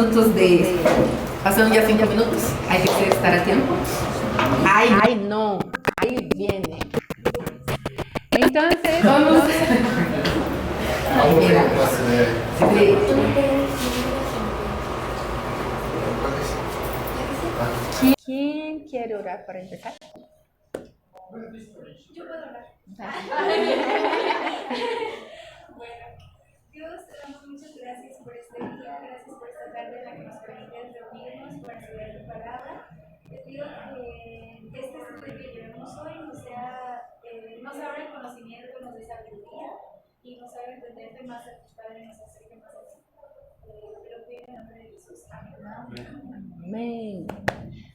minutos de... Pasaron ya 5 minutos. Hay que estar a tiempo. Ay, no. Ahí viene. Entonces, vamos... Mira. ¿Quién quiere orar para empezar? Yo puedo hablar. Bueno, Dios, te damos muchas gracias por este día, gracias por esta tarde en la que nos permites reunirnos para estudiar tu palabra. Te pido que este estudio que llevemos hoy nos abra el conocimiento, nos dé sabiduría y nos haga entenderte más a tus padres y nos acerque más a ti. Te lo pido en el nombre de Jesús. Amén. Amén.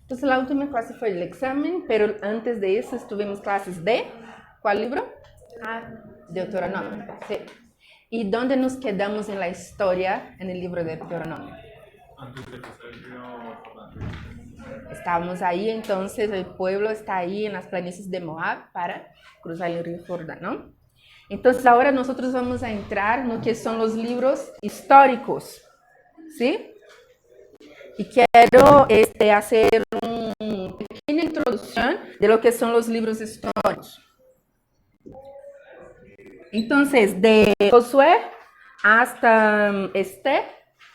Entonces la última clase fue el examen, pero antes de eso tuvimos clases de... ¿Cuál libro? Deuteronomio. Sí. ¿Y dónde nos quedamos en la historia en el libro de Deuteronomio? Antes de cruzar el río Jordán. Estábamos ahí, entonces el pueblo está ahí en las planicies de Moab para cruzar el río Jordán, ¿no? Entonces ahora nosotros vamos a entrar en lo que son los libros históricos, ¿sí? Y quiero hacer una pequeña introducción de lo que son los libros históricos. Entonces, de Josué hasta Esther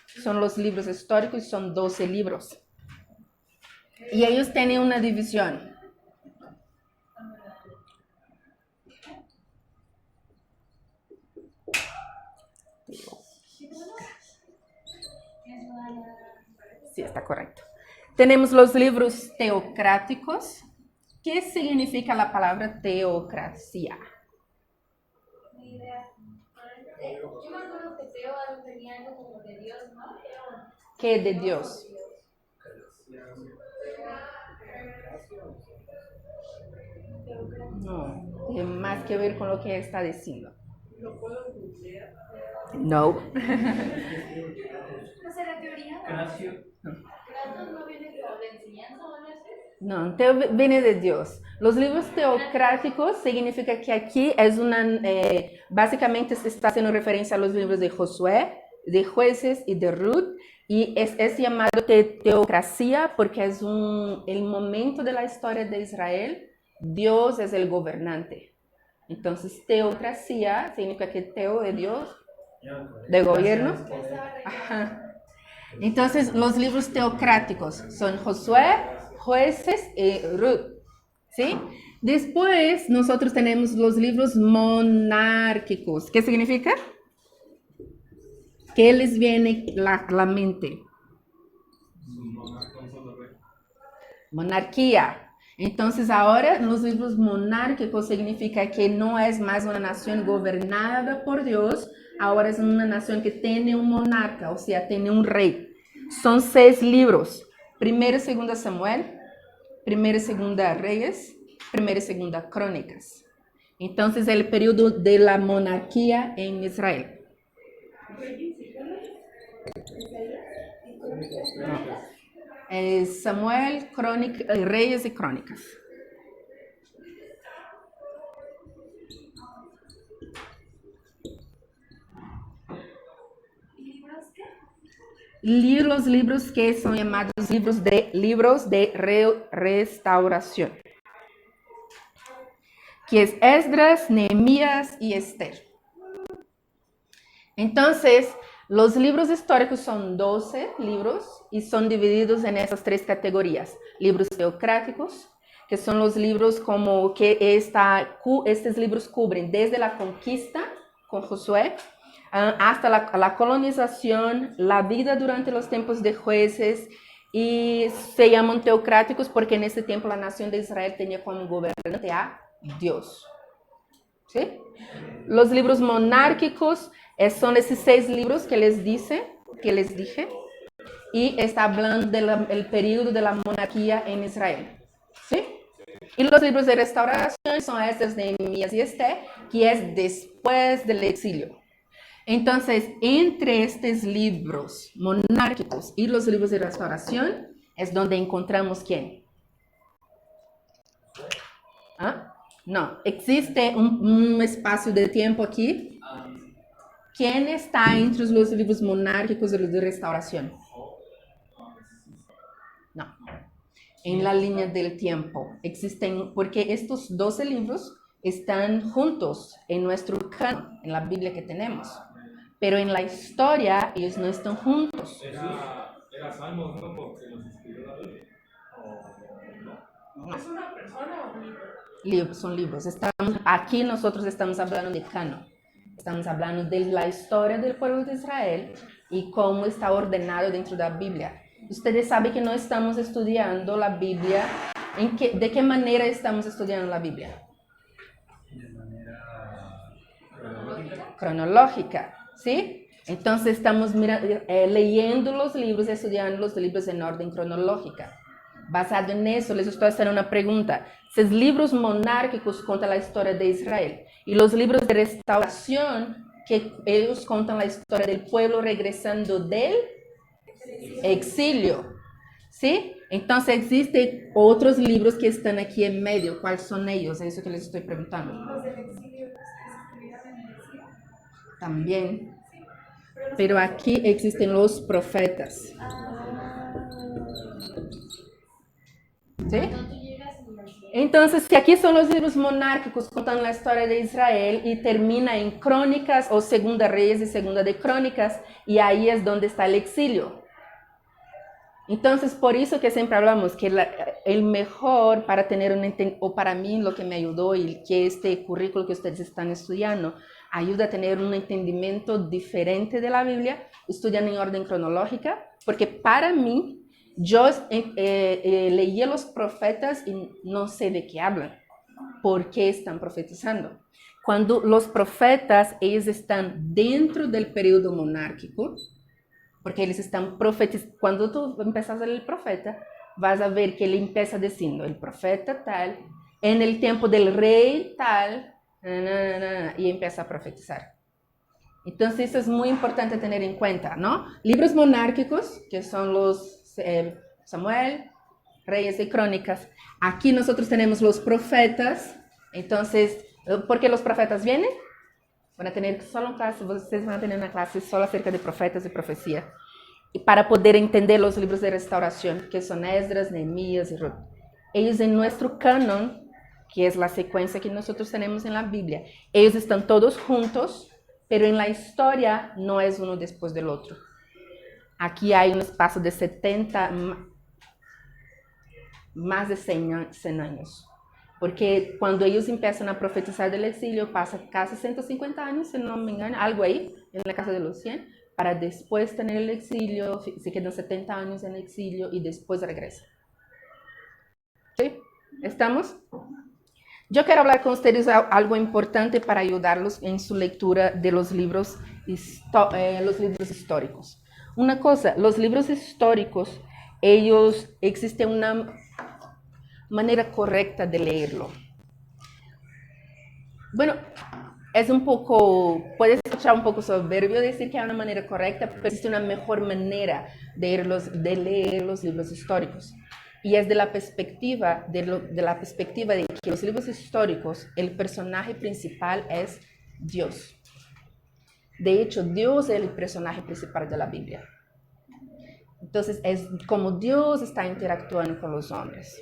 son los libros históricos, son 12 libros. Y ellos tienen una división. Sí, está correcto. Tenemos los libros teocráticos. ¿Qué significa la palabra teocracia? Ni idea. Yo me acuerdo que Teo tenía algo como de Dios, ¿no? ¿Qué de Dios? No, tiene más que ver con lo que está diciendo. ¿Lo puedo googlear? No. ¿No será teoría? Gracias. ¿Kratos no viene de enseñanza o algo así? No, teo viene de Dios. Los libros teocráticos significa que aquí es básicamente se está haciendo referencia a los libros de Josué, de Jueces y de Ruth, y es llamado teocracia porque es el momento de la historia de Israel. Dios es el gobernante. Entonces, teocracia significa que teo de Dios, de gobierno. Ajá. Entonces, los libros teocráticos son Josué, Jueces y Ruth, ¿sí? Después, nosotros tenemos los libros monárquicos. ¿Qué significa? ¿Qué les viene a la mente? Monarquía. Entonces, ahora, los libros monárquicos significa que no es más una nación gobernada por Dios, ahora es una nación que tiene un monarca, o sea, tiene un rey. Son 6 libros. 1 y 2 Samuel, 1 y 2 Reyes, 1 y 2 Crónicas. Entonces, el periodo de la monarquía en Israel. No. Samuel, Reyes y Crónicas. ¿Libros qué? Los libros que son llamados libros de restauración, que es Esdras, Nehemías y Esther. Entonces, los libros históricos son 12 libros y son divididos en esas 3 categorías. Libros teocráticos, que son los libros como que estos libros cubren desde la conquista con Josué hasta la colonización, la vida durante los tiempos de jueces, y se llaman teocráticos porque en ese tiempo la nación de Israel tenía como gobernante a Dios. ¿Sí? Los libros monárquicos son esos 6 libros que les dije, y está hablando del periodo de la monarquía en Israel. ¿Sí? Y los libros de restauración son estos de Nehemías y Esther, que es después del exilio. Entonces, entre estos libros monárquicos y los libros de restauración, es donde encontramos ¿quién? ¿Ah? No, existe un espacio de tiempo aquí. ¿Quién está entre los libros monárquicos y los de restauración? No. En la línea del tiempo. Existen, porque estos 12 libros están juntos en nuestro canon, en la Biblia que tenemos. Pero en la historia ellos no están juntos. Era Salmos, ¿no? Porque los escribió David. ¿Es una persona o un libro? Son libros. Aquí nosotros estamos hablando de canon. Estamos hablando de la historia del pueblo de Israel y cómo está ordenado dentro de la Biblia. Ustedes saben que no estamos estudiando la Biblia. ¿De qué manera estamos estudiando la Biblia? De manera Cronológica, ¿sí? Entonces estamos leyendo los libros, estudiando los libros en orden cronológica. Basado en eso, les estoy haciendo una pregunta. Los libros monárquicos cuentan la historia de Israel y los libros de restauración, que ellos cuentan la historia del pueblo regresando del exilio, ¿sí? Entonces existen otros libros que están aquí en medio. ¿Cuáles son ellos? Es eso que les estoy preguntando. Los del exilio, los que se escribieron en el exilio. También. Pero aquí existen los profetas. ¿Sí? Entonces, si aquí son los libros monárquicos contando la historia de Israel y termina en Crónicas o Segunda Reyes y Segunda de Crónicas, y ahí es donde está el exilio. Entonces, por eso que siempre hablamos que el mejor para tener o para mí lo que me ayudó y que este currículo que ustedes están estudiando ayuda a tener un entendimiento diferente de la Biblia, estudiando en orden cronológica, porque para mí, yo leí a los profetas y no sé de qué hablan, por qué están profetizando. Cuando los profetas, ellos están dentro del periodo monárquico, porque eles estão profetizando. Quando tu empiezas a ler el profeta, vas a ver que ele empieza diciendo, el profeta tal, en el tiempo del rey tal, y empieza a profetizar. Entonces, eso es muy importante tener en cuenta, ¿no? Libros monárquicos, que son los Samuel, Reyes y Crónicas. Aquí nosotros tenemos los profetas. Entonces, ¿por qué los profetas vienen? Van a tener solo una clase, ustedes van a tener una clase solo acerca de profetas y profecía. Y para poder entender los libros de restauración, que son Esdras, Nehemías y Ruth. Ellos en nuestro canon, que es la secuencia que nosotros tenemos en la Biblia, ellos están todos juntos, pero en la historia no es uno después del otro. Aquí hay un espacio de 70, más de 100 años. Porque cuando ellos empiezan a profetizar del exilio, pasa casi 150 años, si no me engano, algo ahí, en la casa de los 100, para después tener el exilio, se quedan 70 años en el exilio y después regresan. ¿Sí? ¿Estamos? Yo quiero hablar con ustedes algo importante para ayudarlos en su lectura de los libros históricos. Una cosa, los libros históricos, existe una manera correcta de leerlo. Bueno, puede escuchar un poco soberbio decir que hay una manera correcta, pero existe una mejor manera de leer los libros históricos. Y es de la perspectiva de que los libros históricos, el personaje principal es Dios. De hecho, Dios es el personaje principal de la Biblia. Entonces, es como Dios está interactuando con los hombres.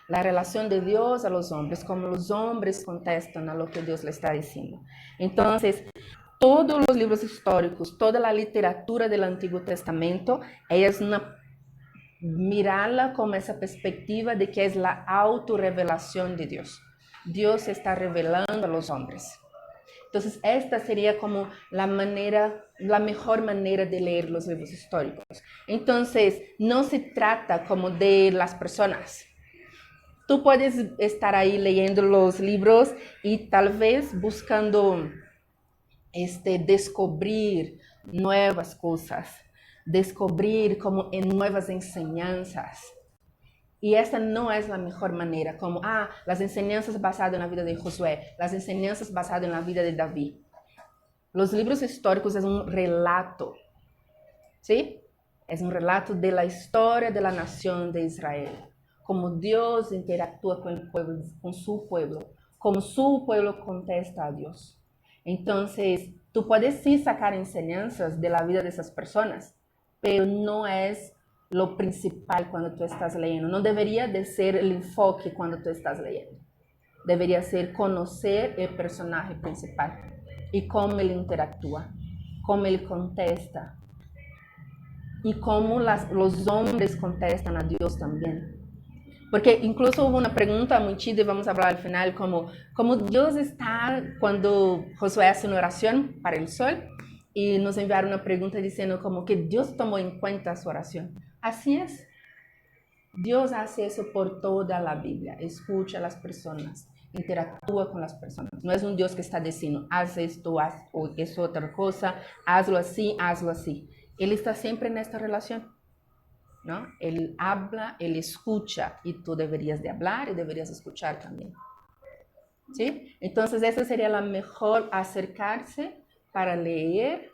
La relación de Dios a los hombres, como los hombres contestan a lo que Dios le está diciendo. Entonces, todos los libros históricos, toda la literatura del Antiguo Testamento, es mirarla como esa perspectiva de que es la autorrevelación de Dios. Dios se está revelando a los hombres. Entonces, esta sería como la mejor manera de leer los libros históricos. Entonces, no se trata como de las personas. Tú puedes estar ahí leyendo los libros y tal vez buscando descubrir nuevas cosas, descubrir como en nuevas enseñanzas. Y esta no es la mejor manera, como, las enseñanzas basadas en la vida de Josué, las enseñanzas basadas en la vida de David. Los libros históricos es un relato, ¿sí? Es un relato de la historia de la nación de Israel. Como Dios interactúa con el pueblo, con su pueblo, como su pueblo contesta a Dios. Entonces, tú puedes sí sacar enseñanzas de la vida de esas personas, pero no es lo principal cuando tú estás leyendo. No debería de ser el enfoque cuando tú estás leyendo. Debería ser conocer el personaje principal y cómo él interactúa, cómo él contesta y cómo los hombres contestan a Dios también. Porque incluso hubo una pregunta muy chida y vamos a hablar al final, como Dios está cuando Josué hace una oración para el sol y nos enviaron una pregunta diciendo como que Dios tomó en cuenta su oración. Así es. Dios hace eso por toda la Biblia, escucha a las personas, interactúa con las personas. No es un Dios que está diciendo, haz esto, haz eso, otra cosa, hazlo así, hazlo así. Él está siempre en esta relación, ¿no? Él habla, él escucha y tú deberías de hablar y deberías escuchar también. ¿Sí? Entonces esa sería la mejor acercarse para leer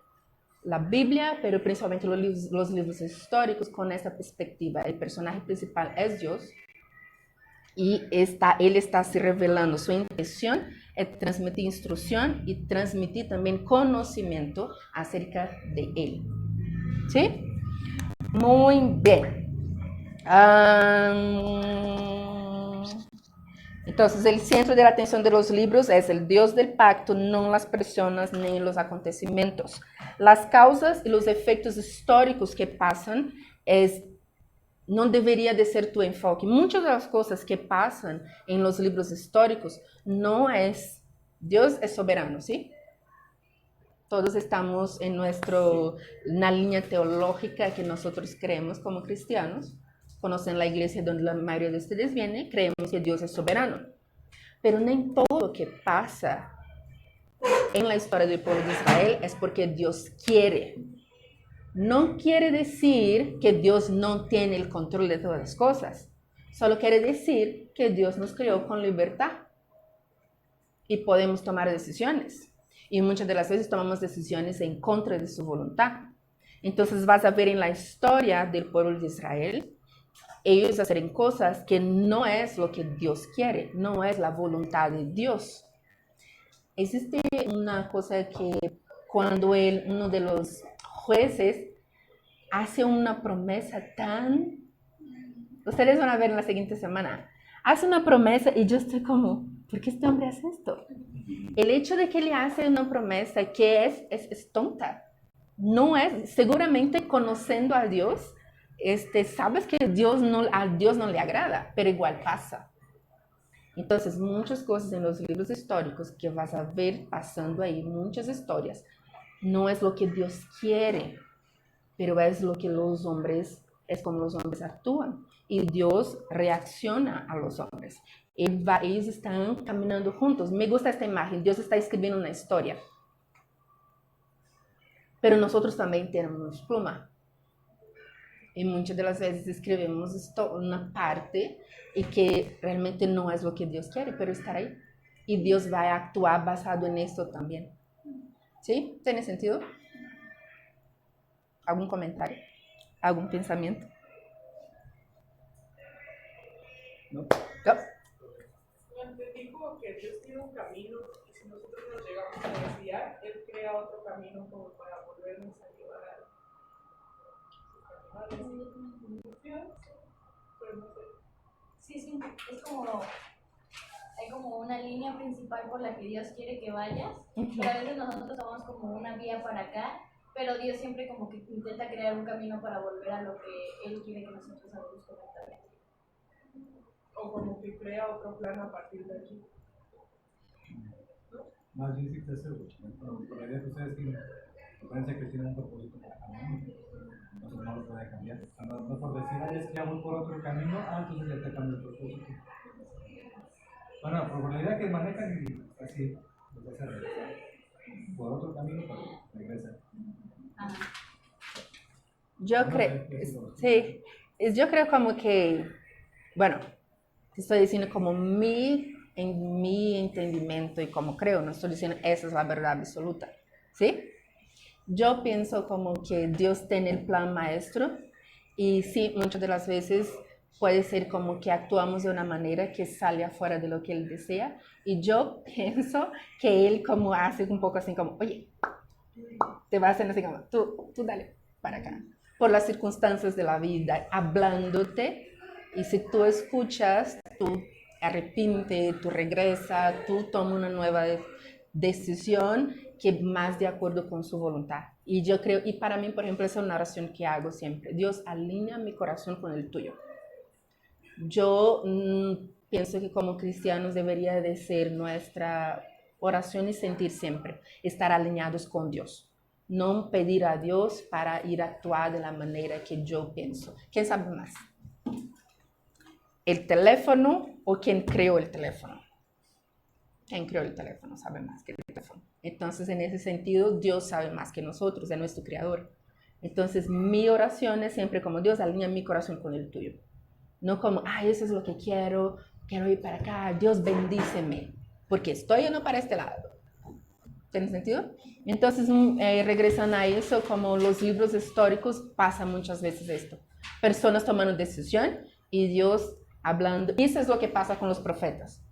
la Biblia, pero principalmente los libros históricos con esa perspectiva. El personaje principal es Dios y él está se revelando. Su intención es transmitir instrucción y transmitir también conocimiento acerca de él. ¿Sí? Muy bien. Entonces, el centro de la atención de los libros es el Dios del pacto, no las personas ni los acontecimientos. Las causas y los efectos históricos que pasan no debería de ser tu enfoque. Muchas de las cosas que pasan en los libros históricos no es... Dios es soberano, ¿sí? Todos estamos en una línea teológica que nosotros creemos como cristianos. Conocen la iglesia donde la mayoría de ustedes vienen, creemos que Dios es soberano. Pero no todo lo que pasa en la historia del pueblo de Israel es porque Dios quiere. No quiere decir que Dios no tiene el control de todas las cosas. Solo quiere decir que Dios nos creó con libertad y podemos tomar decisiones. Y muchas de las veces tomamos decisiones en contra de su voluntad. Entonces vas a ver en la historia del pueblo de Israel, ellos hacen cosas que no es lo que Dios quiere, no es la voluntad de Dios. Existe una cosa que cuando uno de los jueces hace una promesa tan... Ustedes van a ver en la siguiente semana. Hace una promesa y yo estoy como, ¿por qué este hombre hace esto? El hecho de que él hace una promesa que es tonta. No es, seguramente conociendo a Dios, sabes que a Dios no le agrada, pero igual pasa. Entonces, muchas cosas en los libros históricos que vas a ver pasando ahí, muchas historias, no es lo que Dios quiere, pero es lo que los hombres, es como los hombres actúan. Y Dios reacciona a los hombres. Ellos están caminando juntos. Me gusta esta imagen. Dios está escribiendo una historia. Pero nosotros también tenemos pluma. Y muchas de las veces escribimos una parte y que realmente no es lo que Dios quiere, pero estar ahí. Y Dios va a actuar basado en esto también. ¿Sí? ¿Tiene sentido? ¿Algún comentario? ¿Algún pensamiento? No. No. Entendí como que Dios tiene un camino y si nosotros nos llegamos a desviar, Él crea otro camino como para volvernos a llevar a pero no sé. Sí, sí, es como, hay como una línea principal por la que Dios quiere que vayas, pero a veces nosotros tomamos como una vía para acá, pero Dios siempre como que intenta crear un camino para volver a lo que Él quiere que nosotros hagamos correctamente. O como que crea otro plan a partir de aquí. Más bien sí te hace por la idea que ustedes tienen. Acuérdense que tienen un propósito para cambiar. Entonces no lo puede cambiar. No por decir, es que ya voy por otro camino, entonces ya te cambia el propósito. Bueno, por la idea que manejan y así, los vas a regresar. Por otro camino, pero regresan. Yo creo, sí, yo creo como que, bueno, te estoy diciendo como en mi entendimiento y como creo, no estoy diciendo esa es la verdad absoluta, ¿sí? Yo pienso como que Dios tiene el plan maestro y sí, muchas de las veces puede ser como que actuamos de una manera que sale afuera de lo que Él desea y yo pienso que Él como hace un poco así como, oye, te va a hacer así como, tú dale para acá. por las circunstancias de la vida, hablándote. Y si tú escuchas, tú arrepientes, tú regresas, tú tomas una nueva decisión que más de acuerdo con su voluntad. Y yo creo, y para mí, por ejemplo, esa es una oración que hago siempre. Dios, alinea mi corazón con el tuyo. Yo pienso que como cristianos debería de ser nuestra oración y sentir siempre, estar alineados con Dios. No pedir a Dios para ir a actuar de la manera que yo pienso. ¿Quién sabe más? ¿El teléfono o quién creó el teléfono? Quien creó el teléfono sabe más que el teléfono. Entonces, en ese sentido, Dios sabe más que nosotros, es nuestro creador. Entonces, mi oración es siempre como Dios, alinea mi corazón con el tuyo. No como, eso es lo que quiero ir para acá, Dios bendíceme, porque estoy yendo para este lado. ¿Tiene sentido? Entonces, regresan a eso, como los libros históricos, pasa muchas veces esto. Personas tomando decisión y Dios hablando. Eso es lo que pasa con los profetas.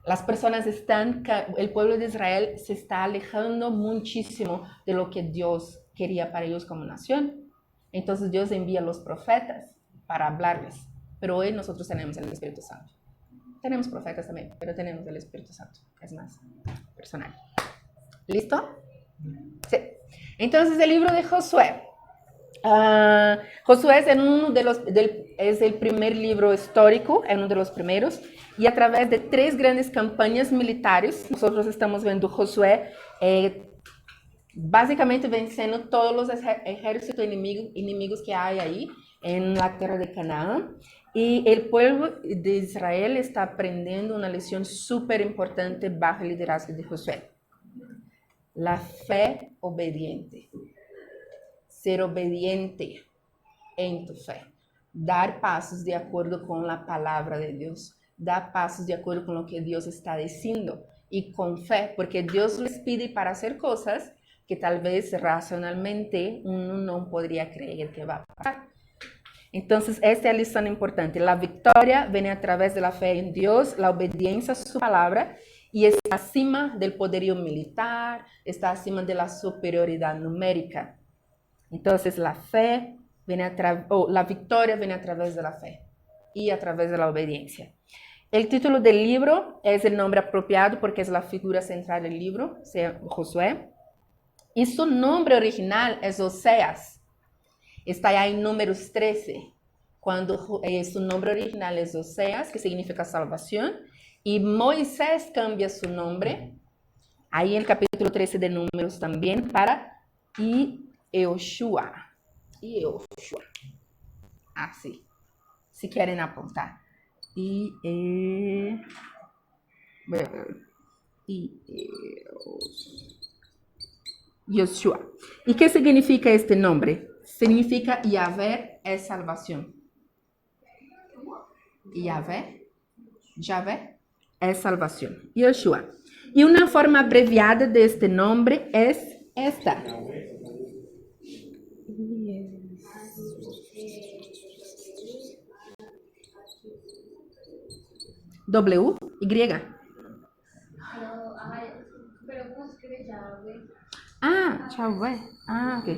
Las personas el pueblo de Israel se está alejando muchísimo de lo que Dios quería para ellos como nación. Entonces Dios envía a los profetas para hablarles. Pero hoy nosotros tenemos el Espíritu Santo. Tenemos profetas también, pero tenemos el Espíritu Santo. Es más personal. ¿Listo? Sí. Entonces el libro de Josué. Josué es el primer libro histórico, es uno de los primeros, y a través de 3 grandes campañas militares, nosotros estamos viendo Josué básicamente venciendo todos los ejércitos enemigos que hay ahí en la tierra de Canaán, y el pueblo de Israel está aprendiendo una lección súper importante bajo el liderazgo de Josué: la fe obediente. Ser obediente en tu fe, dar pasos de acuerdo con la palabra de Dios, dar pasos de acuerdo con lo que Dios está diciendo y con fe, porque Dios les pide para hacer cosas que tal vez racionalmente uno no podría creer que va a pasar. Entonces, esta es la lección importante. La victoria viene a través de la fe en Dios, la obediencia a su palabra, y está acima del poderío militar, está acima de la superioridad numérica. Entonces, la victoria viene a través de la fe y a través de la obediencia. El título del libro es el nombre apropiado porque es la figura central del libro, Josué. Y su nombre original es Oseas. Está allá en Números 13, cuando su nombre original es Oseas, que significa salvación. Y Moisés cambia su nombre, ahí en el capítulo 13 de Números también, para Yehoshua. Así, si quieren apuntar. Yehoshua. ¿Y qué significa este nombre? Significa Yahvé es salvación. Yahvé es salvación. Yehoshua. Y una forma abreviada de este nombre es esta. W, Y. Pero ¿cómo se escribe Yahvé? Yahvé. Ok.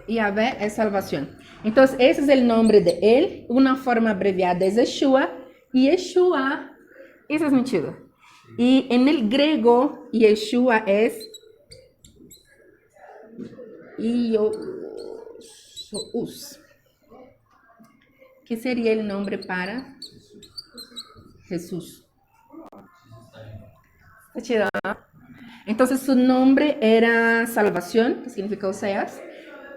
Yahvé es salvación. Entonces, ese es el nombre de él. Una forma abreviada es Yeshua. Y Yeshua, eso es muy chido. Y en el griego, Yeshua es Iosous. ¿Qué sería el nombre para Jesús? Está chido, ¿no? Entonces su nombre era salvación, que significa Oseas.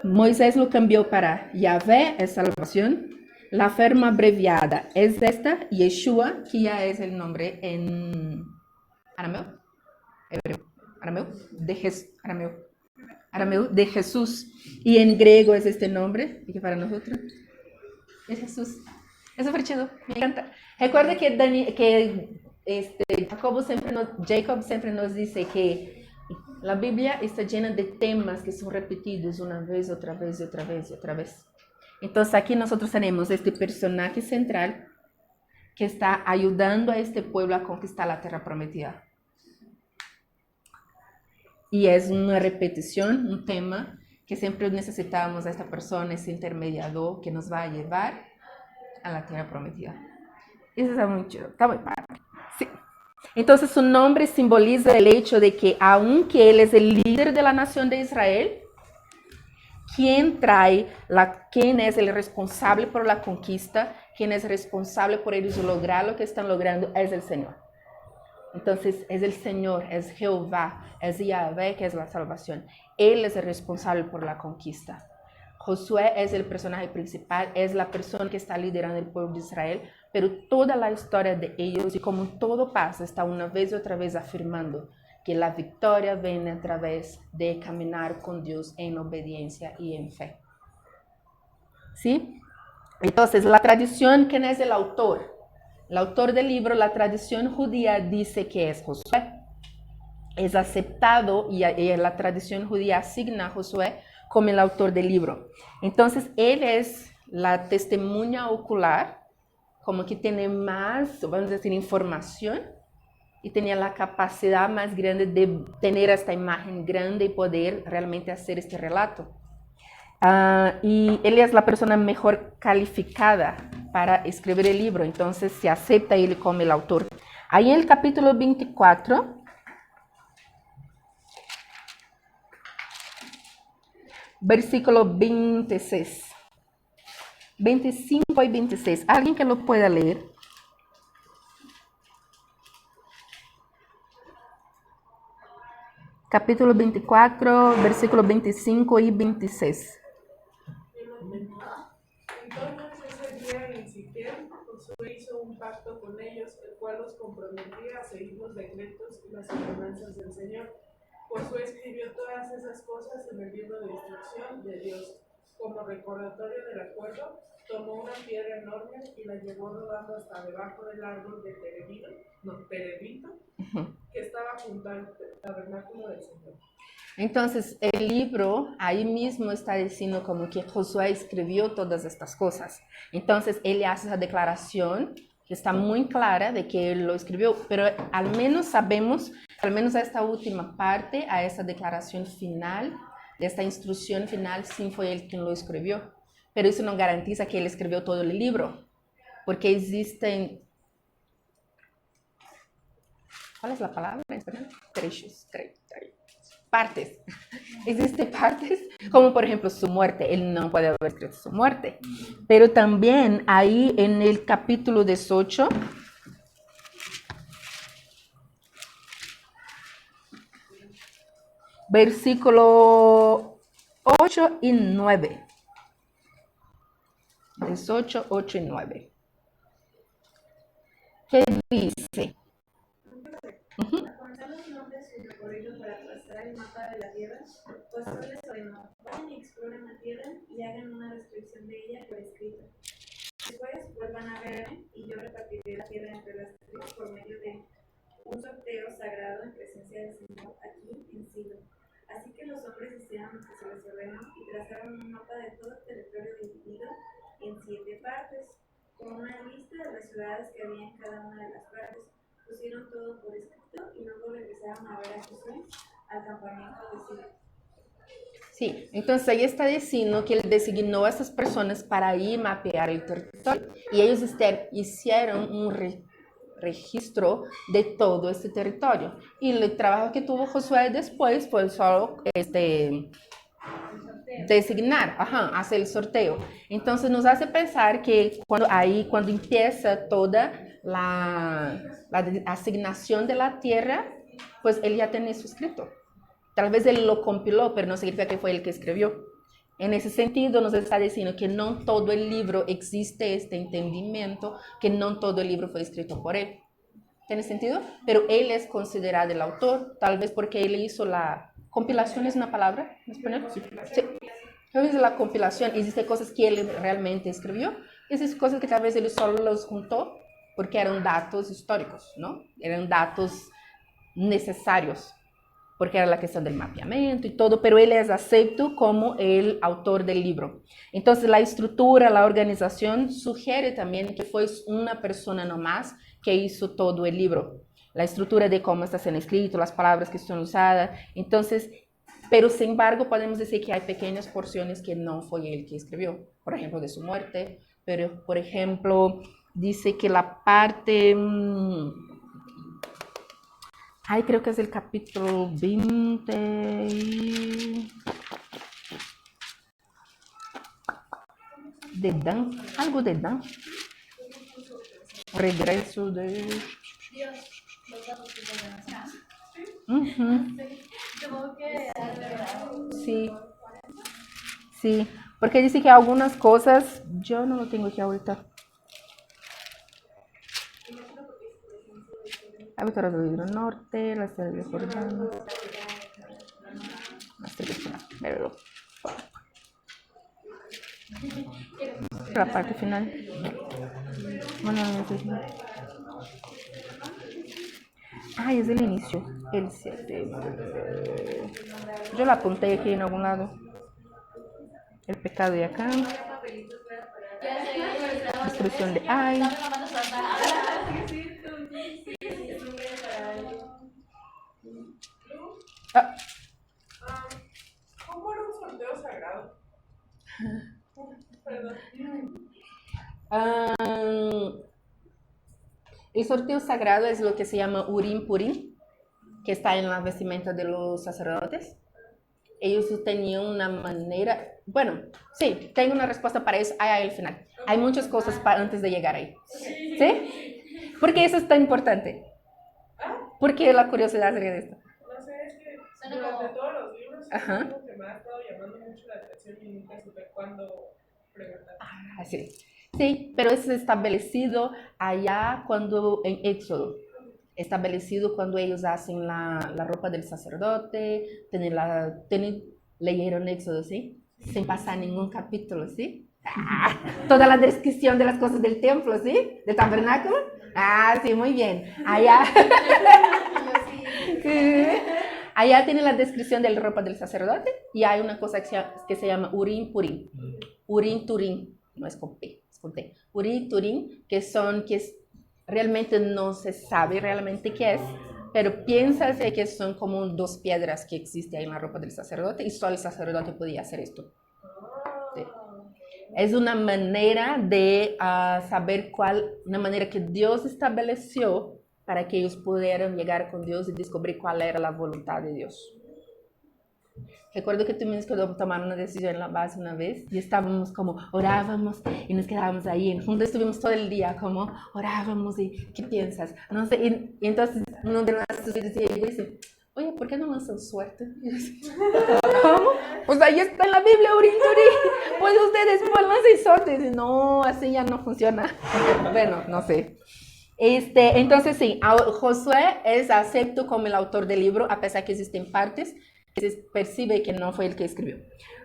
Moisés lo cambió para Yahvé, es salvación. La forma abreviada es esta, Yeshua, que ya es el nombre en arameo, hebreo, arameo de Jesús. Y en griego es este nombre, y que para nosotros es Jesús. Eso fue chido, me encanta. Recuerda que Jacob siempre nos dice que la Biblia está llena de temas que son repetidos una vez, otra vez, otra vez, otra vez. Entonces aquí nosotros tenemos este personaje central que está ayudando a este pueblo a conquistar la tierra prometida. y es una repetición, un tema que siempre necesitamos a esta persona, ese intermediador que nos va a llevar a la tierra prometida. Eso está muy chido, está muy padre. Sí. Entonces su nombre simboliza el hecho de que aunque él es el líder de la nación de Israel, quien es el responsable por la conquista, quien es responsable por ellos lograr lo que están logrando, es el Señor. Entonces es el Señor, es Jehová, es Yahvé que es la salvación. Él es el responsable por la conquista. Josué es el personaje principal, es la persona que está liderando el pueblo de Israel, pero toda la historia de ellos y como todo pasa, está una vez y otra vez afirmando que la victoria viene a través de caminar con Dios en obediencia y en fe. ¿Sí? Entonces, la tradición, ¿quién es el autor? El autor del libro, la tradición judía dice que es Josué. Es aceptado y la tradición judía asigna a Josué como el autor del libro. Entonces, él es la testemunha ocular, como que tiene más, vamos a decir, información y tenía la capacidad más grande de tener esta imagen grande y poder realmente hacer este relato. Y él es la persona mejor calificada para escribir el libro, entonces se acepta él como el autor. Ahí en el capítulo 24, versículo 26, 25 y 26, ¿alguien que lo pueda leer? Capítulo 24, versículo 25 y 26. Entonces ese día en Siquem, Josué hizo un pacto con ellos, el cual los comprometía a seguir los decretos y las ordenanzas del Señor. Josué escribió todas esas cosas en el libro de instrucción de Dios. Como recordatorio del acuerdo, tomó una piedra enorme y la llevó rodando hasta debajo del árbol de terebinto, que estaba junto al tabernáculo del Señor. Entonces, el libro ahí mismo está diciendo como que Josué escribió todas estas cosas. Entonces, él hace esa declaración que está muy clara de que él lo escribió, pero al menos sabemos, al menos a esta última parte, a esa declaración final, de esta instrucción final, sí fue él quien lo escribió. Pero eso no garantiza que él escribió todo el libro, porque existen... ¿Cuál es la palabra en español? Trechos. Partes. Existen partes, como por ejemplo su muerte. Él no puede haber escrito su muerte. Pero también ahí en el capítulo 18, versículo 8 y 9. 18, 8 y 9. ¿Qué dice? Comenzando su nombre su recorrido para trazar el mapa de la Tierra, Josué les ordenó: vayan y exploren la Tierra y hagan una descripción de ella por escrito. Después vuelvan a verme y yo repartiré la tierra entre las tribus por medio de un sorteo sagrado en presencia del Señor aquí en Silo. Así que los hombres hicieron lo que se les ordenó y trazaron un mapa de todo el territorio dividido en 7 partes, con una lista de las ciudades que había en cada una de las partes. Pusieron todo por escrito y luego regresaron a ver a Josué al campamento de Silo. Sí, entonces ahí está diciendo que él designó a estas personas para ir mapear el territorio y ellos hicieron un registro de todo este territorio y el trabajo que tuvo Josué después fue solo designar, hacer el sorteo. Entonces nos hace pensar que cuando empieza toda la asignación de la tierra, pues él ya tenía su escrito. Tal vez él lo compiló, pero no significa que fue él que escribió. En ese sentido, nos está diciendo que no todo el libro existe este entendimiento, que no todo el libro fue escrito por él. ¿Tiene sentido? Pero él es considerado el autor, tal vez porque él hizo la compilación, ¿es una palabra en español? Sí. Él hizo la compilación, existen cosas que él realmente escribió, existen cosas que tal vez él solo los juntó porque eran datos históricos, ¿no? Eran datos necesarios, porque era la cuestión del mapeamiento y todo, pero él es acepto como el autor del libro. Entonces, la estructura, la organización sugiere también que fue una persona nomás que hizo todo el libro. la estructura de cómo está siendo escrito, las palabras que son usadas. Entonces, pero sin embargo podemos decir que hay pequeñas porciones que no fue él que escribió, por ejemplo, de su muerte, pero por ejemplo, dice que la parte, creo que es el capítulo 20, de Dan, algo de Dan, regreso de... Sí, sí, porque dice que algunas cosas, yo no lo tengo aquí ahorita. Aventuras del Libro Norte, las series de Jordano, las series de la parte final. Bueno, es el inicio, el 7. Yo la apunté aquí en algún lado. El pecado de acá. Destrucción de Ai. ¿Cómo era un sorteo sagrado? Perdón. El sorteo sagrado es lo que se llama Urim Purim, que está en la vestimenta de los sacerdotes. Ellos tenían una manera, bueno, sí, tengo una respuesta para eso ahí al final. Hay muchas cosas antes de llegar ahí. ¿Sí? ¿Por qué eso es tan importante? ¿Por qué la curiosidad sería de esto? No sé, es que durante todos los libros es algo que me ha estado llamando mucho la atención y nunca supe cuándo preguntar. Sí. Sí, pero es establecido allá cuando en Éxodo. Establecido cuando ellos hacen la ropa del sacerdote, leyeron Éxodo, ¿sí? Sin pasar ningún capítulo, ¿sí? Toda la descripción de las cosas del templo, ¿sí? Del tabernáculo. Sí, muy bien. Allá. Sí. Allá tiene la descripción de la ropa del sacerdote y hay una cosa que se llama Urim Purim. Urim Turim, no es con P, es con T. Urim Turim, que realmente no se sabe realmente qué es, pero piénsase que son como dos piedras que existen ahí en la ropa del sacerdote y solo el sacerdote podía hacer esto. Sí. Es una manera de saber una manera que Dios estableció para que ellos pudieran llegar con Dios y descubrir cuál era la voluntad de Dios. Recuerdo que tú me dices que tomar una decisión en la base una vez y estábamos como, orábamos y nos quedábamos ahí. Juntos estuvimos todo el día como, orábamos y, ¿qué piensas? No sé, y entonces uno de nuestros dice, oye, ¿por qué no lanzan suerte? Y yo decía, ¿cómo? Pues ahí está en la Biblia, Urim Turim. Pues ustedes lanzan suerte. Y dice, no, así ya no funciona. Bueno, no sé. Entonces sí, Josué es acepto como el autor del libro, a pesar que existen partes que se percibe que no fue el que escribió.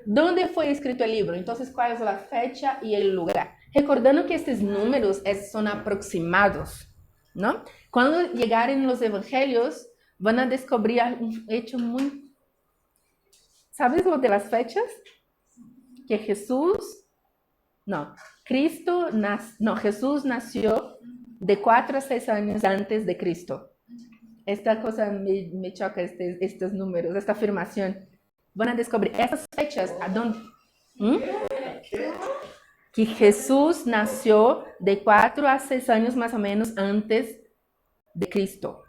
¿Dónde fue escrito el libro? Entonces, ¿cuál es la fecha y el lugar? Recordando que estos números son aproximados, ¿no? Cuando llegaren los evangelios, van a descubrir un hecho muy... ¿Sabes lo de las fechas? Que Jesús nació de 4 a 6 años antes de Cristo. Esta cosa me choca, estos números, esta afirmación. Van a descubrir esas fechas. Que Jesús nació de 4 a 6 años más o menos antes de Cristo.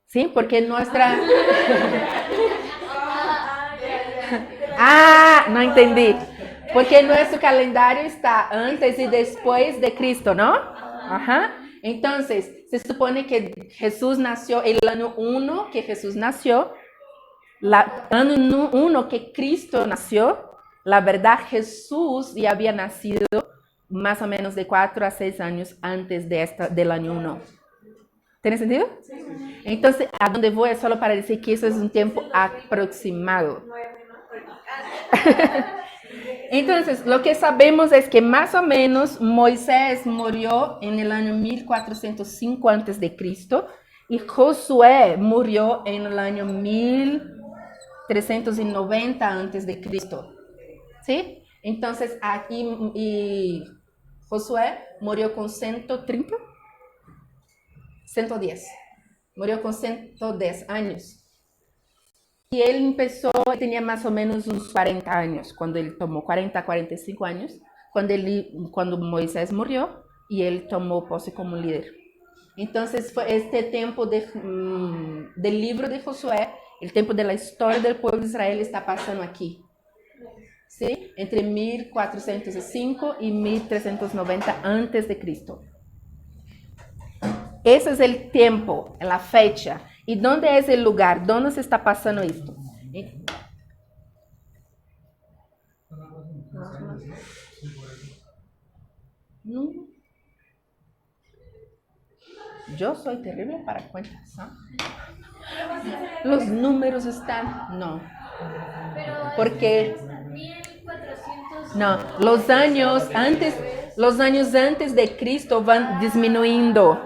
¿Sí? Porque nuestra... no entendí. Porque nuestro calendario está antes y después de Cristo, ¿no? Ajá. Entonces, se supone que Jesús nació el año 1 que Jesús nació, año 1 que Cristo nació. La verdad, Jesús ya había nacido más o menos de 4 a 6 años antes del año 1. ¿Tiene sentido? Sí. Entonces, a donde voy es solo para decir que eso es un tiempo aproximado. Entonces, lo que sabemos es que más o menos Moisés murió en el año 1405 a.C. y Josué murió en el año 1390 a.C. ¿Sí? Entonces, aquí Josué murió con 130. 110. Murió con 110 años. Y él empezó, tenía más o menos uns 40 años, cuando él tomó 40, 45 años, cuando Moisés murió y él tomó posse como líder. Entonces fue este tiempo del libro de Josué, el tiempo de la historia del pueblo de Israel está pasando aquí. ¿Sí? Entre 1405 y 1390 antes de Cristo. Ese es el tiempo, la fecha. ¿Y dónde es el lugar? ¿Dónde se está pasando esto? No. Yo soy terrible para cuentas, ¿no? Los números están... No. Porque... 1400... No, los años antes de Cristo van disminuyendo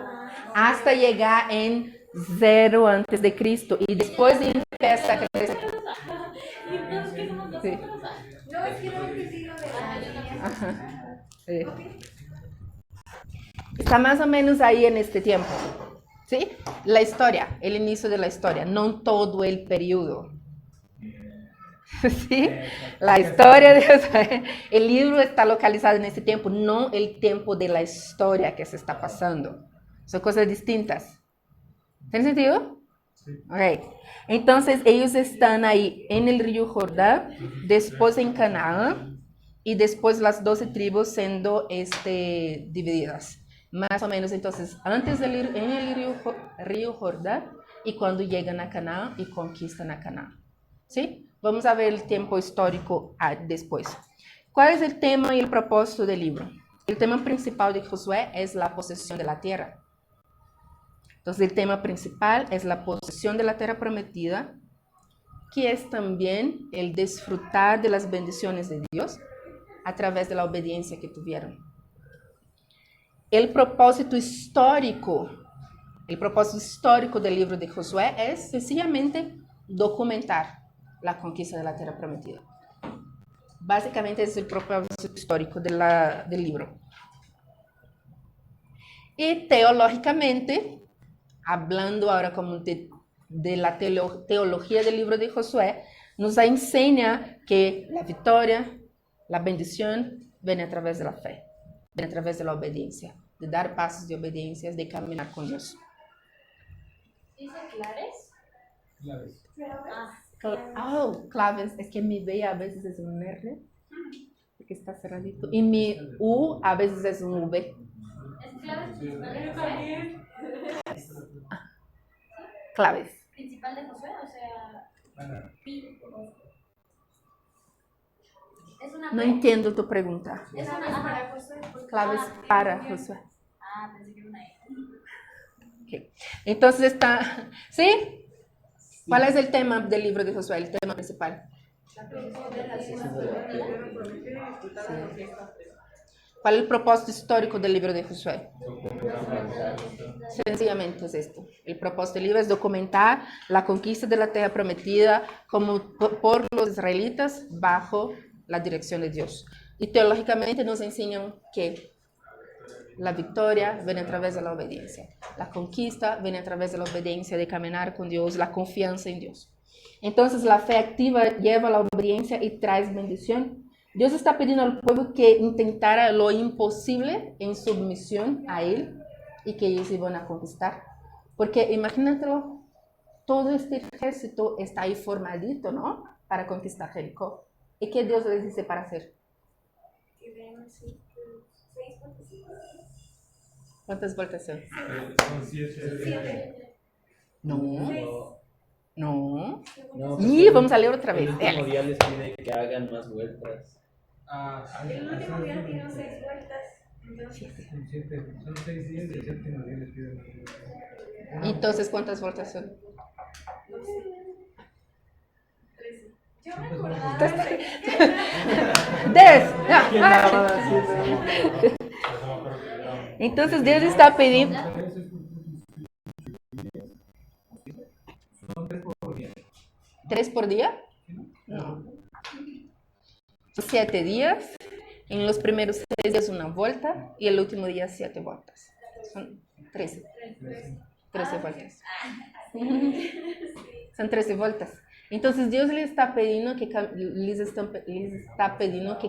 hasta llegar en 0 antes de Cristo y después empieza a crecer. Sí. No, es que no entendí lo de la línea. Ajá. Sí. Está más o menos ahí en este tiempo. ¿Sí? La historia, el inicio de la historia, no todo el periodo. ¿Sí? La historia de el libro está localizado en este tiempo, no el tiempo de la historia que se está pasando. Son cosas distintas. ¿Tiene sentido? Sí. Okay. Entonces ellos están ahí en el río Jordán, después en Canaán y después las 12 tribus siendo divididas. Más o menos entonces antes en el río Jordán y cuando llegan a Canaán y conquistan a Canaán. ¿Sí? Vamos a ver el tiempo histórico después. ¿Cuál es el tema y el propósito del libro? El tema principal de Josué es la posesión de la tierra. Entonces, el tema principal es la posesión de la tierra prometida, que es también el disfrutar de las bendiciones de Dios a través de la obediencia que tuvieron. El propósito histórico del libro de Josué es sencillamente documentar la conquista de la tierra prometida. Básicamente es el propósito histórico del libro. Y teológicamente, hablando ahora como de la teología del libro de Josué, nos enseña que la victoria, la bendición, viene a través de la fe, viene a través de la obediencia, de dar pasos de obediencia, de caminar con Dios. ¿Dice claves? Claves. Claves, es que mi B a veces es un R, porque está cerradito, y mi U a veces es un V. ¿Es claves principal de Josué? Claves. ¿Principal de Josué? O sea... ¿Es una No P? entiendo tu pregunta. Es una para Josué. Claves para Josué. Ah, pensé que era una E. Okay. Entonces está, ¿sí? ¿Cuál es el tema del libro de Josué? El tema principal. ¿Cuál es el propósito histórico del libro de Josué? Sencillamente es esto. El propósito del libro es documentar la conquista de la tierra prometida por los israelitas bajo la dirección de Dios. Y teológicamente nos enseñan que la victoria viene a través de la obediencia. La conquista viene a través de la obediencia, de caminar con Dios, la confianza en Dios. Entonces la fe activa lleva la obediencia y trae bendición. Dios está pidiendo al pueblo que intentara lo imposible en submisión a Él y que ellos iban a conquistar. Porque imagínate, todo este ejército está ahí formadito, ¿no? Para conquistar Jericó. ¿Y qué Dios les dice para hacer? ¿Cuántas vueltas son? Son 7. No. No, Y vamos a leer otra vez. El último día les pide que hagan más vueltas. El último día tiene 6 vueltas. Son 6 días y el séptimo día les piden más vueltas. Entonces, ¿cuántas vueltas son? Yo me acordaba de... 10. ¿Quién daba así? Entonces Dios está pidiendo. Son 3 por día. ¿3 por día? No. 7 días. En los primeros 6 días una vuelta y el último día 7 vueltas. Son 13. 13 vueltas. Son 13 vueltas. Entonces Dios les está pidiendo que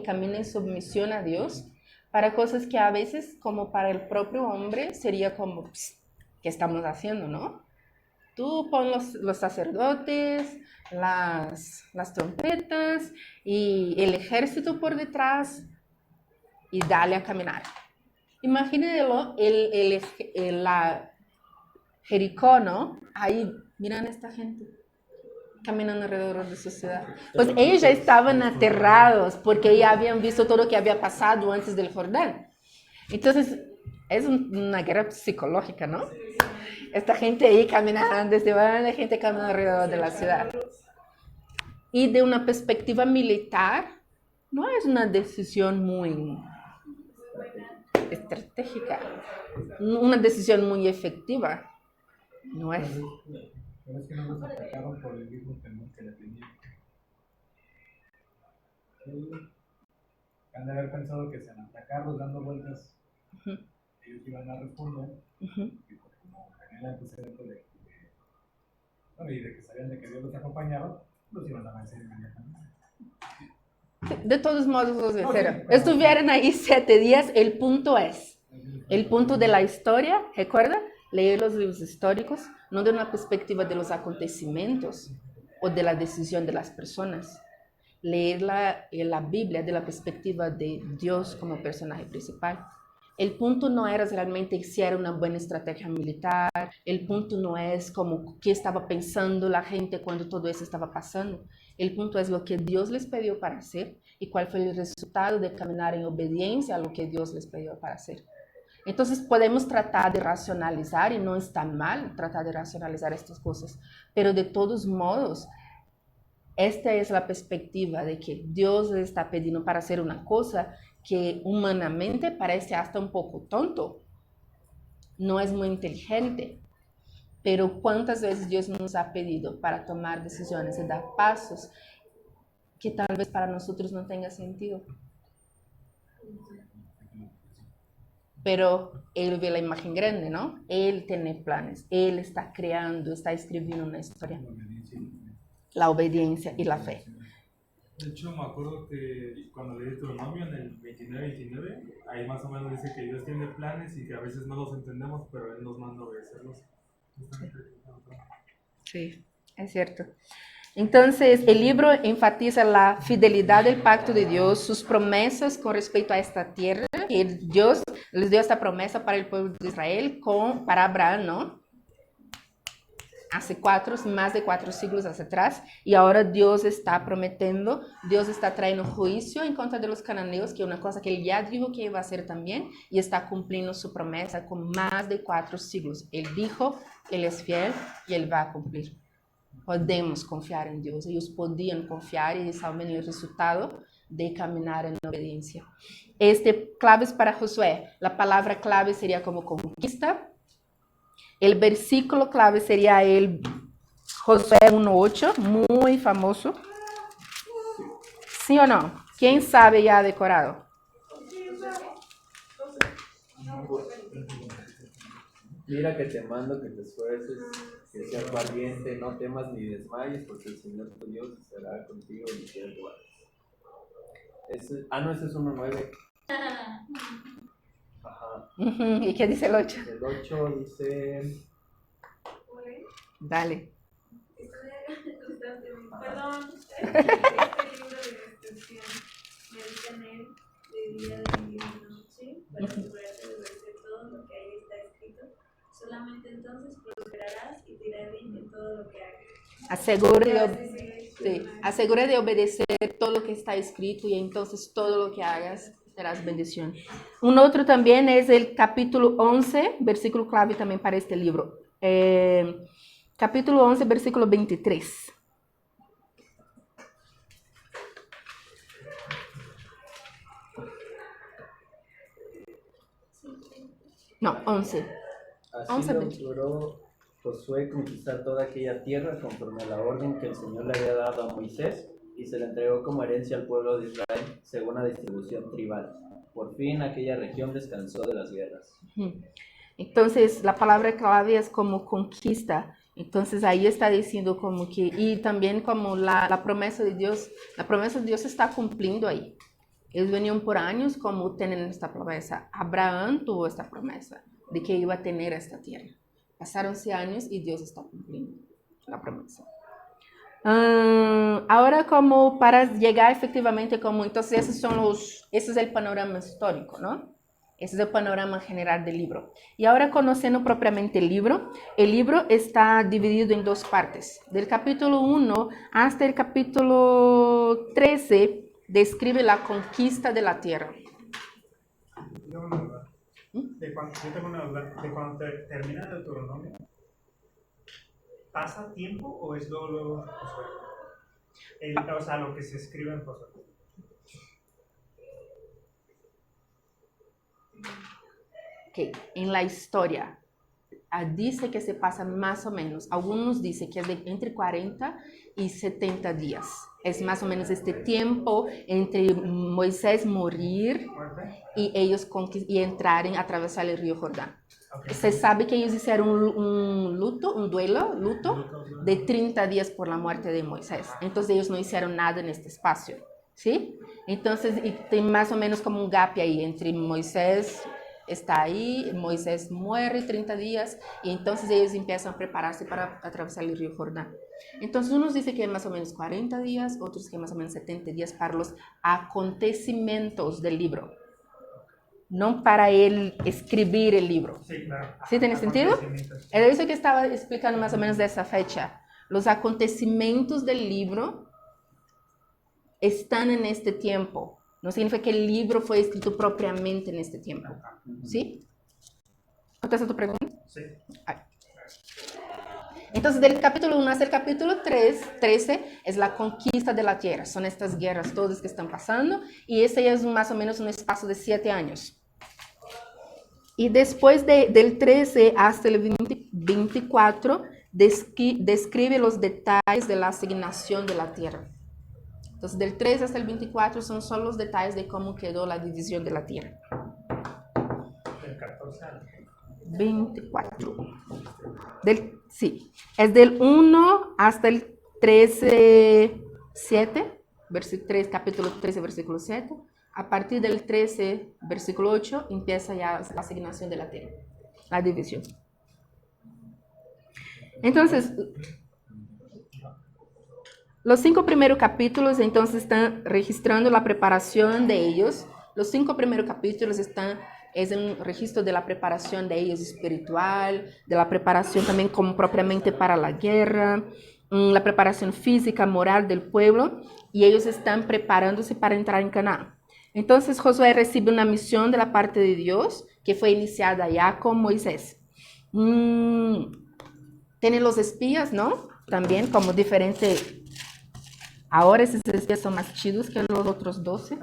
caminen en submisión a Dios para cosas que a veces, como para el propio hombre, sería como, ¿qué estamos haciendo, no? Tú pon los sacerdotes, las trompetas y el ejército por detrás y dale a caminar. Imagínenlo, la Jericó, ¿no? Ahí, miran a esta gente caminando alrededor de su ciudad. Pues ellos ya estaban aterrados porque ya habían visto todo lo que había pasado antes del Jordán. Entonces, es una guerra psicológica, ¿no? Esta gente ahí caminando, la gente caminando alrededor de la ciudad. Y de una perspectiva militar, no es una decisión muy estratégica, una decisión muy efectiva. No es. Pero es que no los atacaron por el mismo temor que le tenían. Han de haber pensado que se van a atacarlos dando vueltas, ellos iban a responder, y como tenían el antecedente y de que sabían de que Dios los acompañaba, los iban a vencer inmediatamente. De todos modos los venceron. Estuvieron ahí 7 días. El punto de la historia, ¿recuerda? Leer los libros históricos, no de una perspectiva de los acontecimientos o de la decisión de las personas. Leer la Biblia de la perspectiva de Dios como personaje principal. El punto no era realmente si era una buena estrategia militar, el punto no es como qué estaba pensando la gente cuando todo eso estaba pasando. El punto es lo que Dios les pidió para hacer y cuál fue el resultado de caminar en obediencia a lo que Dios les pidió para hacer. Entonces podemos tratar de racionalizar, y no está mal tratar de racionalizar estas cosas, pero de todos modos, esta es la perspectiva de que Dios les está pidiendo para hacer una cosa que humanamente parece hasta un poco tonto, no es muy inteligente, pero ¿cuántas veces Dios nos ha pedido para tomar decisiones y dar pasos que tal vez para nosotros no tenga sentido? Pero Él ve la imagen grande, ¿no? Él tiene planes, Él está creando, está escribiendo una historia. La obediencia y la fe. De hecho, me acuerdo que cuando leí Deuteronomio en el 29-29, ahí más o menos dice que Dios tiene planes y que a veces no los entendemos, pero Él nos manda a obedecerlos. Sí, es cierto. Entonces, el libro enfatiza la fidelidad del pacto de Dios, sus promesas con respecto a esta tierra, que Dios les dio esta promesa para el pueblo de Israel, para Abraham, ¿no? Hace más de 4 siglos hacia atrás, y ahora Dios está prometiendo, Dios está trayendo juicio en contra de los cananeos, que es una cosa que Él ya dijo que iba a hacer también, y está cumpliendo su promesa con más de 4 siglos. Él dijo, Él es fiel y Él va a cumplir. Podemos confiar en Dios. Ellos podían confiar y saben el resultado de caminar en obediencia. Claves para Josué. La palabra clave sería como conquista. El versículo clave sería el Josué 1:8, muy famoso. ¿Sí o no? ¿Quién sabe ya decorado? Mira que te mando que te esfuerces, que seas valiente, no temas ni desmayes, porque el Señor tu Dios estará contigo y te ayudará. Ese es 1:9. Ajá. ¿Y qué dice el 8? El 8 dice... Dale. Perdón, este libro de instrucción, medita en él de día, de día y de noche, para asegurarte de obedecer todo lo que ahí está escrito. Solamente entonces prosperarás y te irá bien en todo lo que hagas. Asegura de obedecer todo lo que está escrito, y entonces todo lo que hagas serás bendición. Un otro también es el capítulo 11, versículo clave también para este libro. Capítulo 11, versículo 23. No, 11. Así logró Josué conquistar toda aquella tierra conforme a la orden que el Señor le había dado a Moisés, y se le entregó como herencia al pueblo de Israel según la distribución tribal. Por fin aquella región descansó de las guerras. Entonces, la palabra clave es como conquista. Entonces, ahí está diciendo como que, y también como la promesa de Dios se está cumpliendo ahí. Ellos venían por años como teniendo esta promesa. Abraham tuvo esta promesa de que iba a tener esta tierra. Pasaronse años y Dios está cumpliendo la promesa. Ahora como para llegar efectivamente como, entonces ese es el panorama histórico, ¿no? Ese es el panorama general del libro. Y ahora conociendo propiamente el libro está dividido en dos partes. Del capítulo 1 hasta el capítulo 13 describe la conquista de la tierra. Tengo una duda. Yo tengo una duda. De cuando termina el Deuteronomio, ¿pasa tiempo o es luego Josué? O sea, lo que se escribe en Josué. Okay. En la historia dice que se pasa más o menos, algunos dicen que es de entre 40 y 70 días. Es más o menos este tiempo entre Moisés morir y ellos y entrarem, atravesar el río Jordán. Okay. Se sabe que ellos hicieron un luto de 30 días por la muerte de Moisés. Entonces ellos no hicieron nada en este espacio, ¿sí? Entonces hay más o menos como un gap ahí entre Moisés está ahí, Moisés muere 30 días y entonces ellos empiezan a prepararse para atravesar el río Jordán. Entonces unos dicen que es más o menos 40 días, otros que más o menos 70 días para los acontecimientos del libro, no para él escribir el libro. Sí, claro. ¿Sí tiene sentido? Era eso que estaba explicando más o menos de esa fecha. Los acontecimientos del libro están en este tiempo. No significa que el libro fue escrito propiamente en este tiempo. ¿Sí? ¿Contesta tu pregunta? Sí. Entonces, del capítulo 1 hasta el capítulo 13 es la conquista de la tierra. Son estas guerras todas que están pasando. Y ese es más o menos un espacio de 7 años. Y después del 13 hasta el 24, describe los detalles de la asignación de la tierra. Entonces, del 13 hasta el 24 son solo los detalles de cómo quedó la división de la tierra. Del 14 al 24. Sí, es del 1 hasta el 13, 7, capítulo 13, versículo 7. A partir del 13, versículo 8, empieza ya la asignación de la tierra, la división. Entonces, los 5 primeros capítulos entonces están registrando la preparación de ellos. Los 5 primeros capítulos es un registro de la preparación de ellos espiritual, de la preparación también como propiamente para la guerra, la preparación física, moral del pueblo, y ellos están preparándose para entrar en Canaán. Entonces Josué recibe una misión de la parte de Dios que fue iniciada ya con Moisés. Tienen los espías, ¿no? También como diferente. Ahora esos espías son más chidos que los otros 12.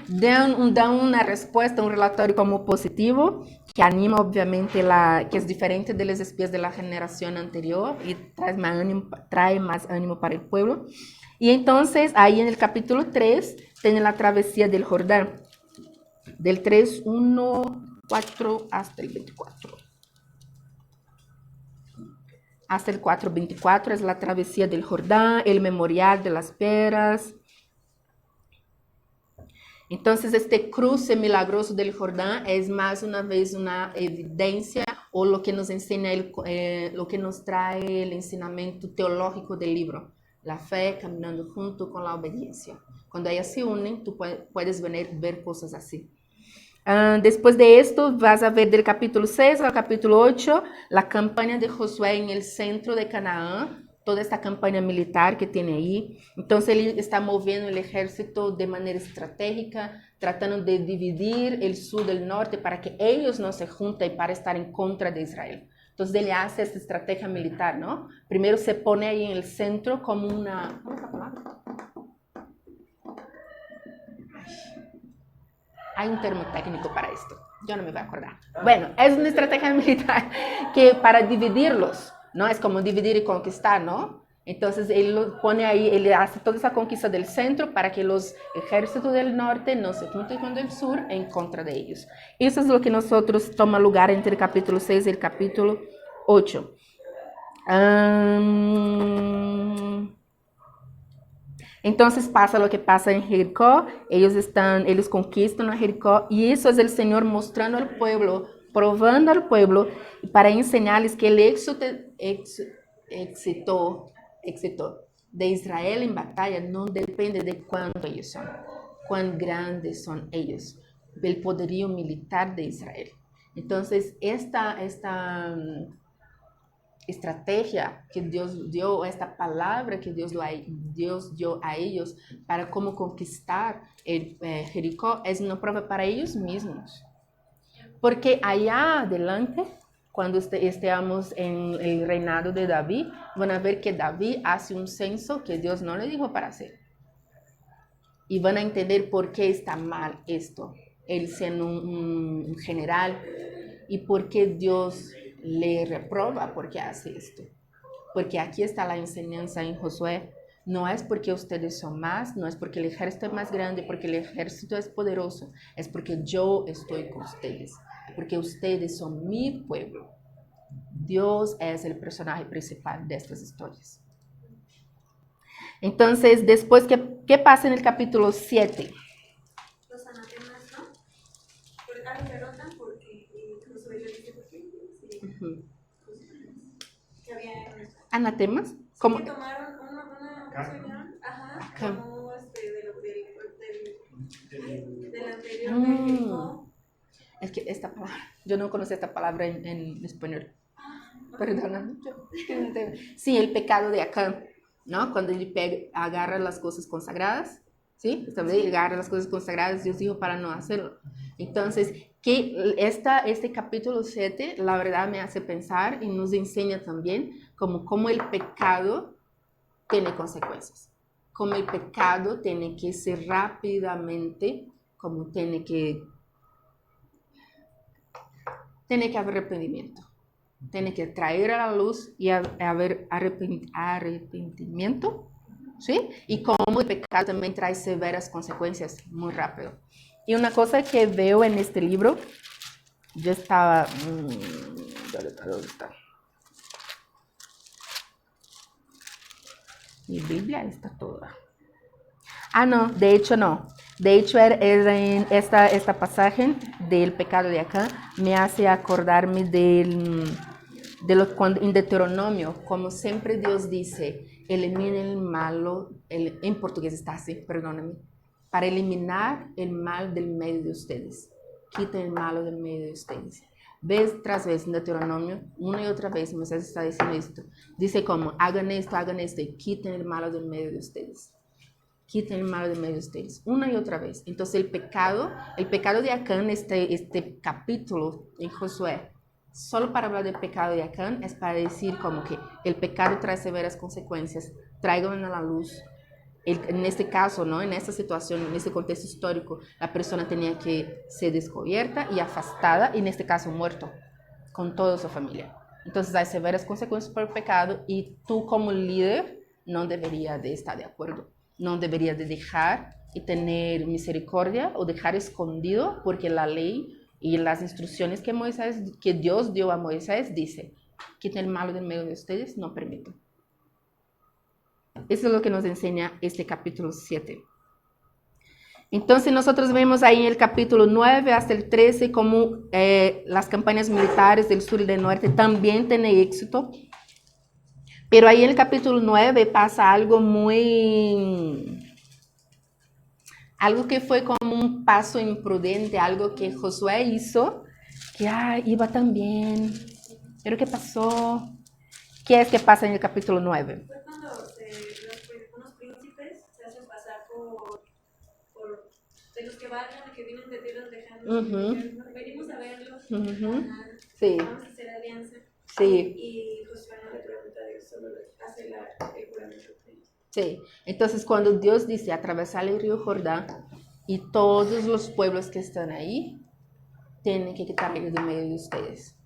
Dan una respuesta, un relatorio como positivo, que anima obviamente, que es diferente de los espías de la generación anterior y trae más ánimo para el pueblo. Y entonces ahí en el capítulo 3 tiene la travesía del Jordán, del 3, 1, 4 hasta el 24. Hasta el 4:24 es la travesía del Jordán, el memorial de las piedras. Entonces, este cruce milagroso del Jordán es más una vez una evidencia o lo que nos enseña, lo que nos trae el ensinamiento teológico del libro. La fe caminando junto con la obediencia. Cuando ellas se unen, tú puedes ver cosas así. Después de esto, vas a ver del capítulo 6 al capítulo 8, la campaña de Josué en el centro de Canaán, toda esta campaña militar que tiene ahí. Entonces, él está moviendo el ejército de manera estratégica, tratando de dividir el sur del norte para que ellos no se junten para estar en contra de Israel. Entonces, él hace esta estrategia militar, ¿no? Primero se pone ahí en el centro como una... ¿Cómo es la palabra? Hay un termo técnico para esto, yo no me voy a acordar. Bueno, es una estrategia militar que para dividirlos, ¿no? Es como dividir y conquistar, ¿no? Entonces él lo pone ahí, él hace toda esa conquista del centro para que los ejércitos del norte no se junten con el sur en contra de ellos. Eso es lo que nosotros toma lugar entre el capítulo 6 y el capítulo 8. Entonces pasa lo que pasa en Jericó, ellos conquistan a Jericó y eso es el Señor mostrando al pueblo, probando al pueblo para enseñarles que el éxito de Israel en batalla no depende de cuánto ellos son, cuán grandes son ellos, del poderío militar de Israel. Entonces, esta estrategia que Dios dio, esta palabra que Dios dio a ellos para cómo conquistar Jericó, es una prueba para ellos mismos. Porque allá adelante, cuando estemos en el reinado de David, van a ver que David hace un censo que Dios no le dijo para hacer. Y van a entender por qué está mal esto, él siendo un general, y por qué Dios le reproba porque hace esto. Porque aquí está la enseñanza en Josué. No es porque ustedes son más, no es porque el ejército es más grande, porque el ejército es poderoso, es porque yo estoy con ustedes, porque ustedes son mi pueblo. Dios es el personaje principal de estas historias. Entonces, después, ¿qué pasa en el capítulo 7? Los anatemas, ¿no? Porque los derrotan porque Josué le dice por qué. Sí. Que había ¿Anatemas? ¿Cómo? que tomaron una ajá, como del anterior de Jericó. Es que esta palabra, yo no conocía esta palabra en español. Perdóname. Sí, el pecado de Acán, ¿no? Cuando él agarra las cosas consagradas, ¿sí? Él agarra las cosas consagradas, Dios dijo para no hacerlo. Entonces, que este capítulo 7, la verdad me hace pensar y nos enseña también cómo el pecado tiene consecuencias. Como el pecado tiene que ser rápidamente, como tiene que haber arrepentimiento. Tiene que traer a la luz y haber arrepentimiento, ¿sí? Y como el pecado también trae severas consecuencias muy rápido. Y una cosa que veo en este libro, yo estaba... ¿dónde está? Mi Biblia está toda. No, de hecho no. De hecho, en esta pasaje del pecado de Acán me hace acordarme en Deuteronomio, como siempre Dios dice, elimine el malo, en portugués está así, perdóname, para eliminar el mal del medio de ustedes. Quiten el malo del medio de ustedes. Vez tras vez en Deuteronomio, una y otra vez Moisés está diciendo esto. Dice como, hagan esto y quiten el malo del medio de ustedes. Quiten el malo del medio de ustedes, una y otra vez. Entonces el pecado de Acán, este capítulo en Josué, solo para hablar del pecado de Acán, es para decir como que el pecado trae severas consecuencias, tráiganlo a la luz. En este caso, ¿no? En esta situación, en este contexto histórico, la persona tenía que ser descubierta y afastada, y en este caso muerto, con toda su familia. Entonces hay severas consecuencias por el pecado y tú como líder no deberías de estar de acuerdo. No debería de dejar y tener misericordia o dejar escondido, porque la ley y las instrucciones que Dios dio a Moisés dice, quiten el malo del medio de ustedes, no permitan. Eso es lo que nos enseña este capítulo 7. Entonces nosotros vemos ahí en el capítulo 9 hasta el 13 como las campañas militares del sur y del norte también tienen éxito. Pero ahí en el capítulo 9 pasa algo que fue como un paso imprudente, algo que Josué hizo, que iba tan bien, pero ¿qué pasó? ¿Qué es que pasa en el capítulo 9? Fue cuando unos príncipes se hacen pasar por de los que van, que vienen de tierras lejanas. Venimos a verlos. Sí. Vamos a hacer alianza. Sí. Y Josué no le pregunta a Dios, solo hace el juramento. Sí. Entonces cuando Dios dice atravesar el río Jordán y todos los pueblos que están ahí tienen que quitarlos de medio de ustedes.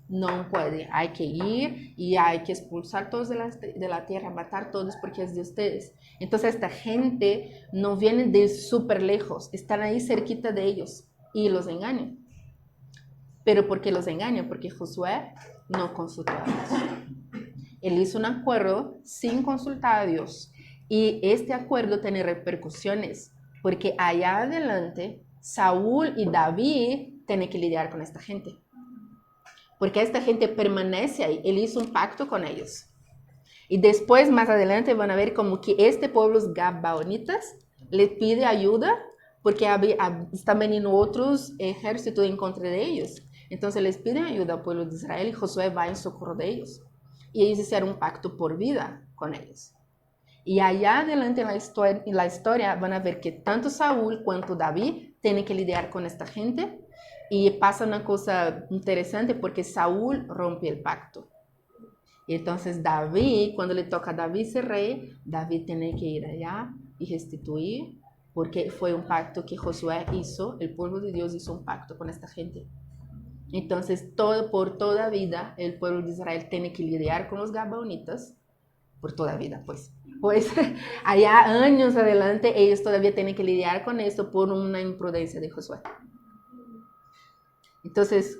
no puede, hay que ir y hay que expulsar todos de la tierra, matar todos porque es de ustedes. Entonces esta gente no viene de súper lejos, están ahí cerquita de ellos y los engañan. ¿Pero por qué los engañan? Porque Josué no consultó a Dios. Él hizo un acuerdo sin consultar a Dios y este acuerdo tiene repercusiones porque allá adelante Saúl y David tienen que lidiar con esta gente. Porque esta gente permanece ahí. Él hizo un pacto con ellos. Y después, más adelante, van a ver como que este pueblo, los Gabaonitas, le pide ayuda porque están veniendo otros ejércitos en contra de ellos. Entonces les piden ayuda al pueblo de Israel y Josué va en socorro de ellos. Y ellos hicieron un pacto por vida con ellos. Y allá adelante en la historia van a ver que tanto Saúl cuanto David tienen que lidiar con esta gente. Y pasa una cosa interesante porque Saúl rompe el pacto. Y entonces David, cuando le toca a David ser rey, David tiene que ir allá y restituir, porque fue un pacto que Josué hizo, el pueblo de Dios hizo un pacto con esta gente. Entonces, por toda vida, el pueblo de Israel tiene que lidiar con los Gabaonitas, por toda vida, pues. Pues allá años adelante, ellos todavía tienen que lidiar con esto por una imprudencia de Josué. Entonces,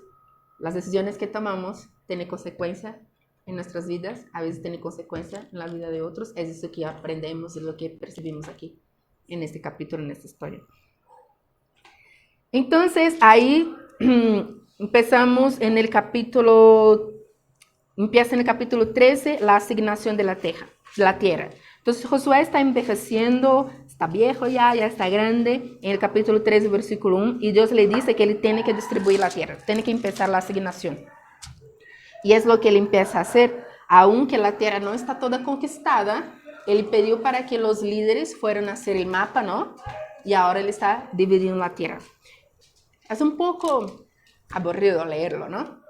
las decisiones que tomamos tienen consecuencia en nuestras vidas, a veces tienen consecuencia en la vida de otros. Es eso que aprendemos, es lo que percibimos aquí, en este capítulo, en esta historia. Entonces, ahí empezamos en el capítulo, empieza en el capítulo 13, la asignación de la tierra. Entonces, Josué está envejeciendo, está viejo ya está grande, en el capítulo 13, versículo 1, y Dios le dice que él tiene que distribuir la tierra, tiene que empezar la asignación. Y es lo que él empieza a hacer, aunque la tierra no está toda conquistada, él pidió para que los líderes fueran a hacer el mapa, ¿no? Y ahora él está dividiendo la tierra. Es un poco aburrido leerlo, ¿no?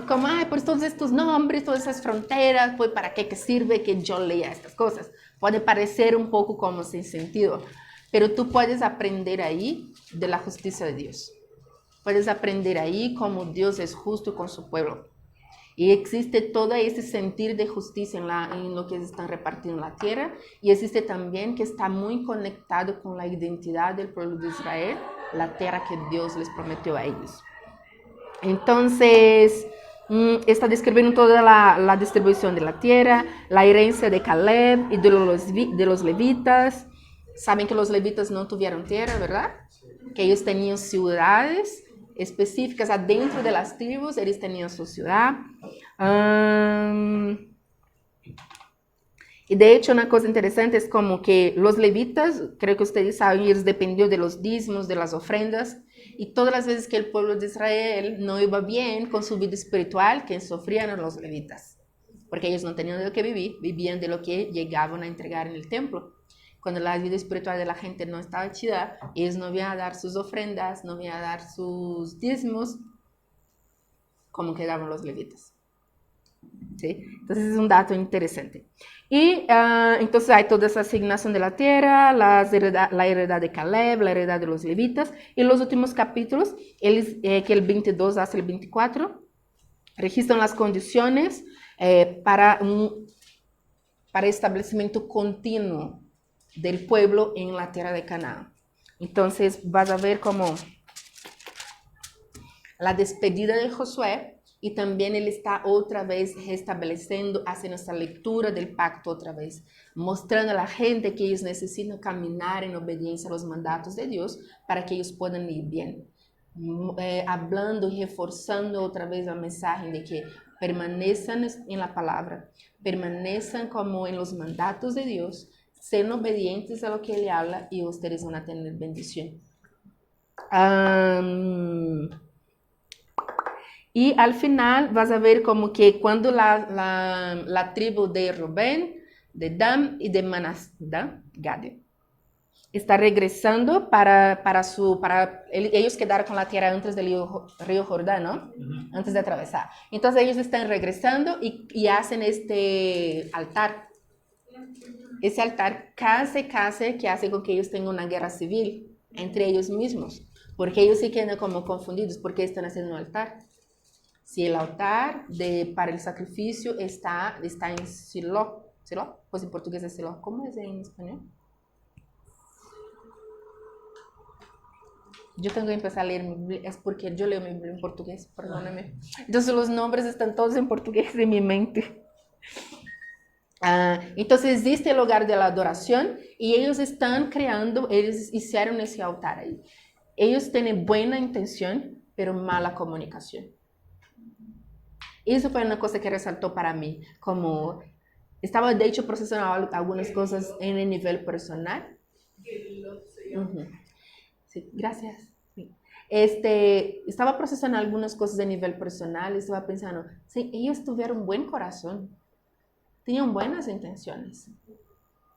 Como, pues todos estos nombres, todas esas fronteras, pues ¿para qué sirve que yo lea estas cosas? Puede parecer un poco como sin sentido, pero tú puedes aprender ahí de la justicia de Dios. Puedes aprender ahí cómo Dios es justo con su pueblo. Y existe todo ese sentir de justicia en lo que están repartiendo la tierra, y existe también que está muy conectado con la identidad del pueblo de Israel, la tierra que Dios les prometió a ellos. Entonces, está describiendo toda la distribución de la tierra, la herencia de Caleb y de los levitas. Saben que los levitas no tuvieron tierra, ¿verdad? Que ellos tenían ciudades específicas adentro de las tribus, ellos tenían su ciudad. Y de hecho una cosa interesante es como que los levitas, creo que ustedes saben, ellos dependían de los diezmos, de las ofrendas, y todas las veces que el pueblo de Israel no iba bien con su vida espiritual, quienes sufrían eran los levitas, porque ellos no tenían de lo que vivir, vivían de lo que llegaban a entregar en el templo. Cuando la vida espiritual de la gente no estaba chida, ellos no iban a dar sus ofrendas, no iban a dar sus diezmos, como quedaban los levitas. ¿Sí? Entonces es un dato interesante. Y entonces hay toda esa asignación de la tierra, la heredad de Caleb, la heredad de los levitas, y los últimos capítulos, que el 22 hasta el 24, registran las condiciones para establecimiento continuo del pueblo en la tierra de Canaán. Entonces vas a ver como la despedida de Josué, y también él está otra vez restableciendo, haciendo esta lectura del pacto otra vez, mostrando a la gente que ellos necesitan caminar en obediencia a los mandatos de Dios para que ellos puedan ir bien. Hablando y reforzando otra vez el mensaje de que permanezcan en la palabra, permanezcan como en los mandatos de Dios, sean obedientes a lo que Él habla y ustedes van a tener bendición. Y al final vas a ver como que cuando la tribu de Rubén, de Dan y de Gad está regresando ellos quedaron con la tierra antes del río Jordán, ¿no? Antes de atravesar. Entonces ellos están regresando y hacen este altar. Ese altar casi que hace con que ellos tengan una guerra civil entre ellos mismos, porque ellos se quedan como confundidos porque están haciendo un altar. si el altar para el sacrificio está en Silo. ¿Silo? Pues en portugués es Silo. ¿Cómo es en español? Yo tengo que empezar a leer mi Biblia, es porque yo leo mi Biblia en portugués, perdóname. Entonces los nombres están todos en portugués en mi mente. Entonces existe el lugar de la adoración y ellos están creando, ellos hicieron ese altar ahí. Ellos tienen buena intención, pero mala comunicación. Eso fue una cosa que resaltó para mí, como estaba de hecho procesando algunas cosas en el nivel personal. Uh-huh. Sí, gracias. Sí. Estaba procesando algunas cosas a nivel personal y estaba pensando, sí, ellos tuvieron buen corazón, tenían buenas intenciones,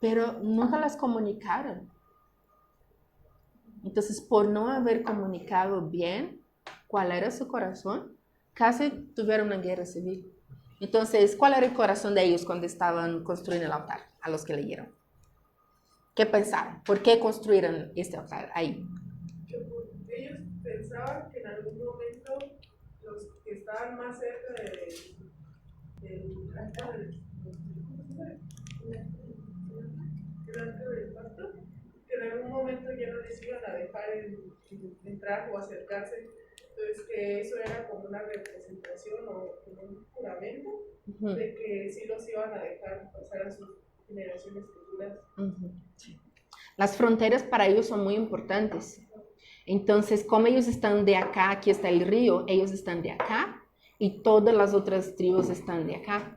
pero nunca las comunicaron. Entonces, por no haber comunicado bien cuál era su corazón, casi tuvieron una guerra civil. Entonces, ¿cuál era el corazón de ellos cuando estaban construyendo el altar? A los que leyeron. ¿Qué pensaron? ¿Por qué construyeron este altar ahí? Ellos pensaban que en algún momento los que estaban más cerca del arca del pacto, que en algún momento ya no les iban a dejar entrar o acercarse. Entonces, que eso era como una representación o como un juramento de que sí los iban a dejar pasar a sus generaciones futuras. Las fronteras para ellos son muy importantes. Entonces, como ellos están de acá, aquí está el río, ellos están de acá y todas las otras tribus están de acá.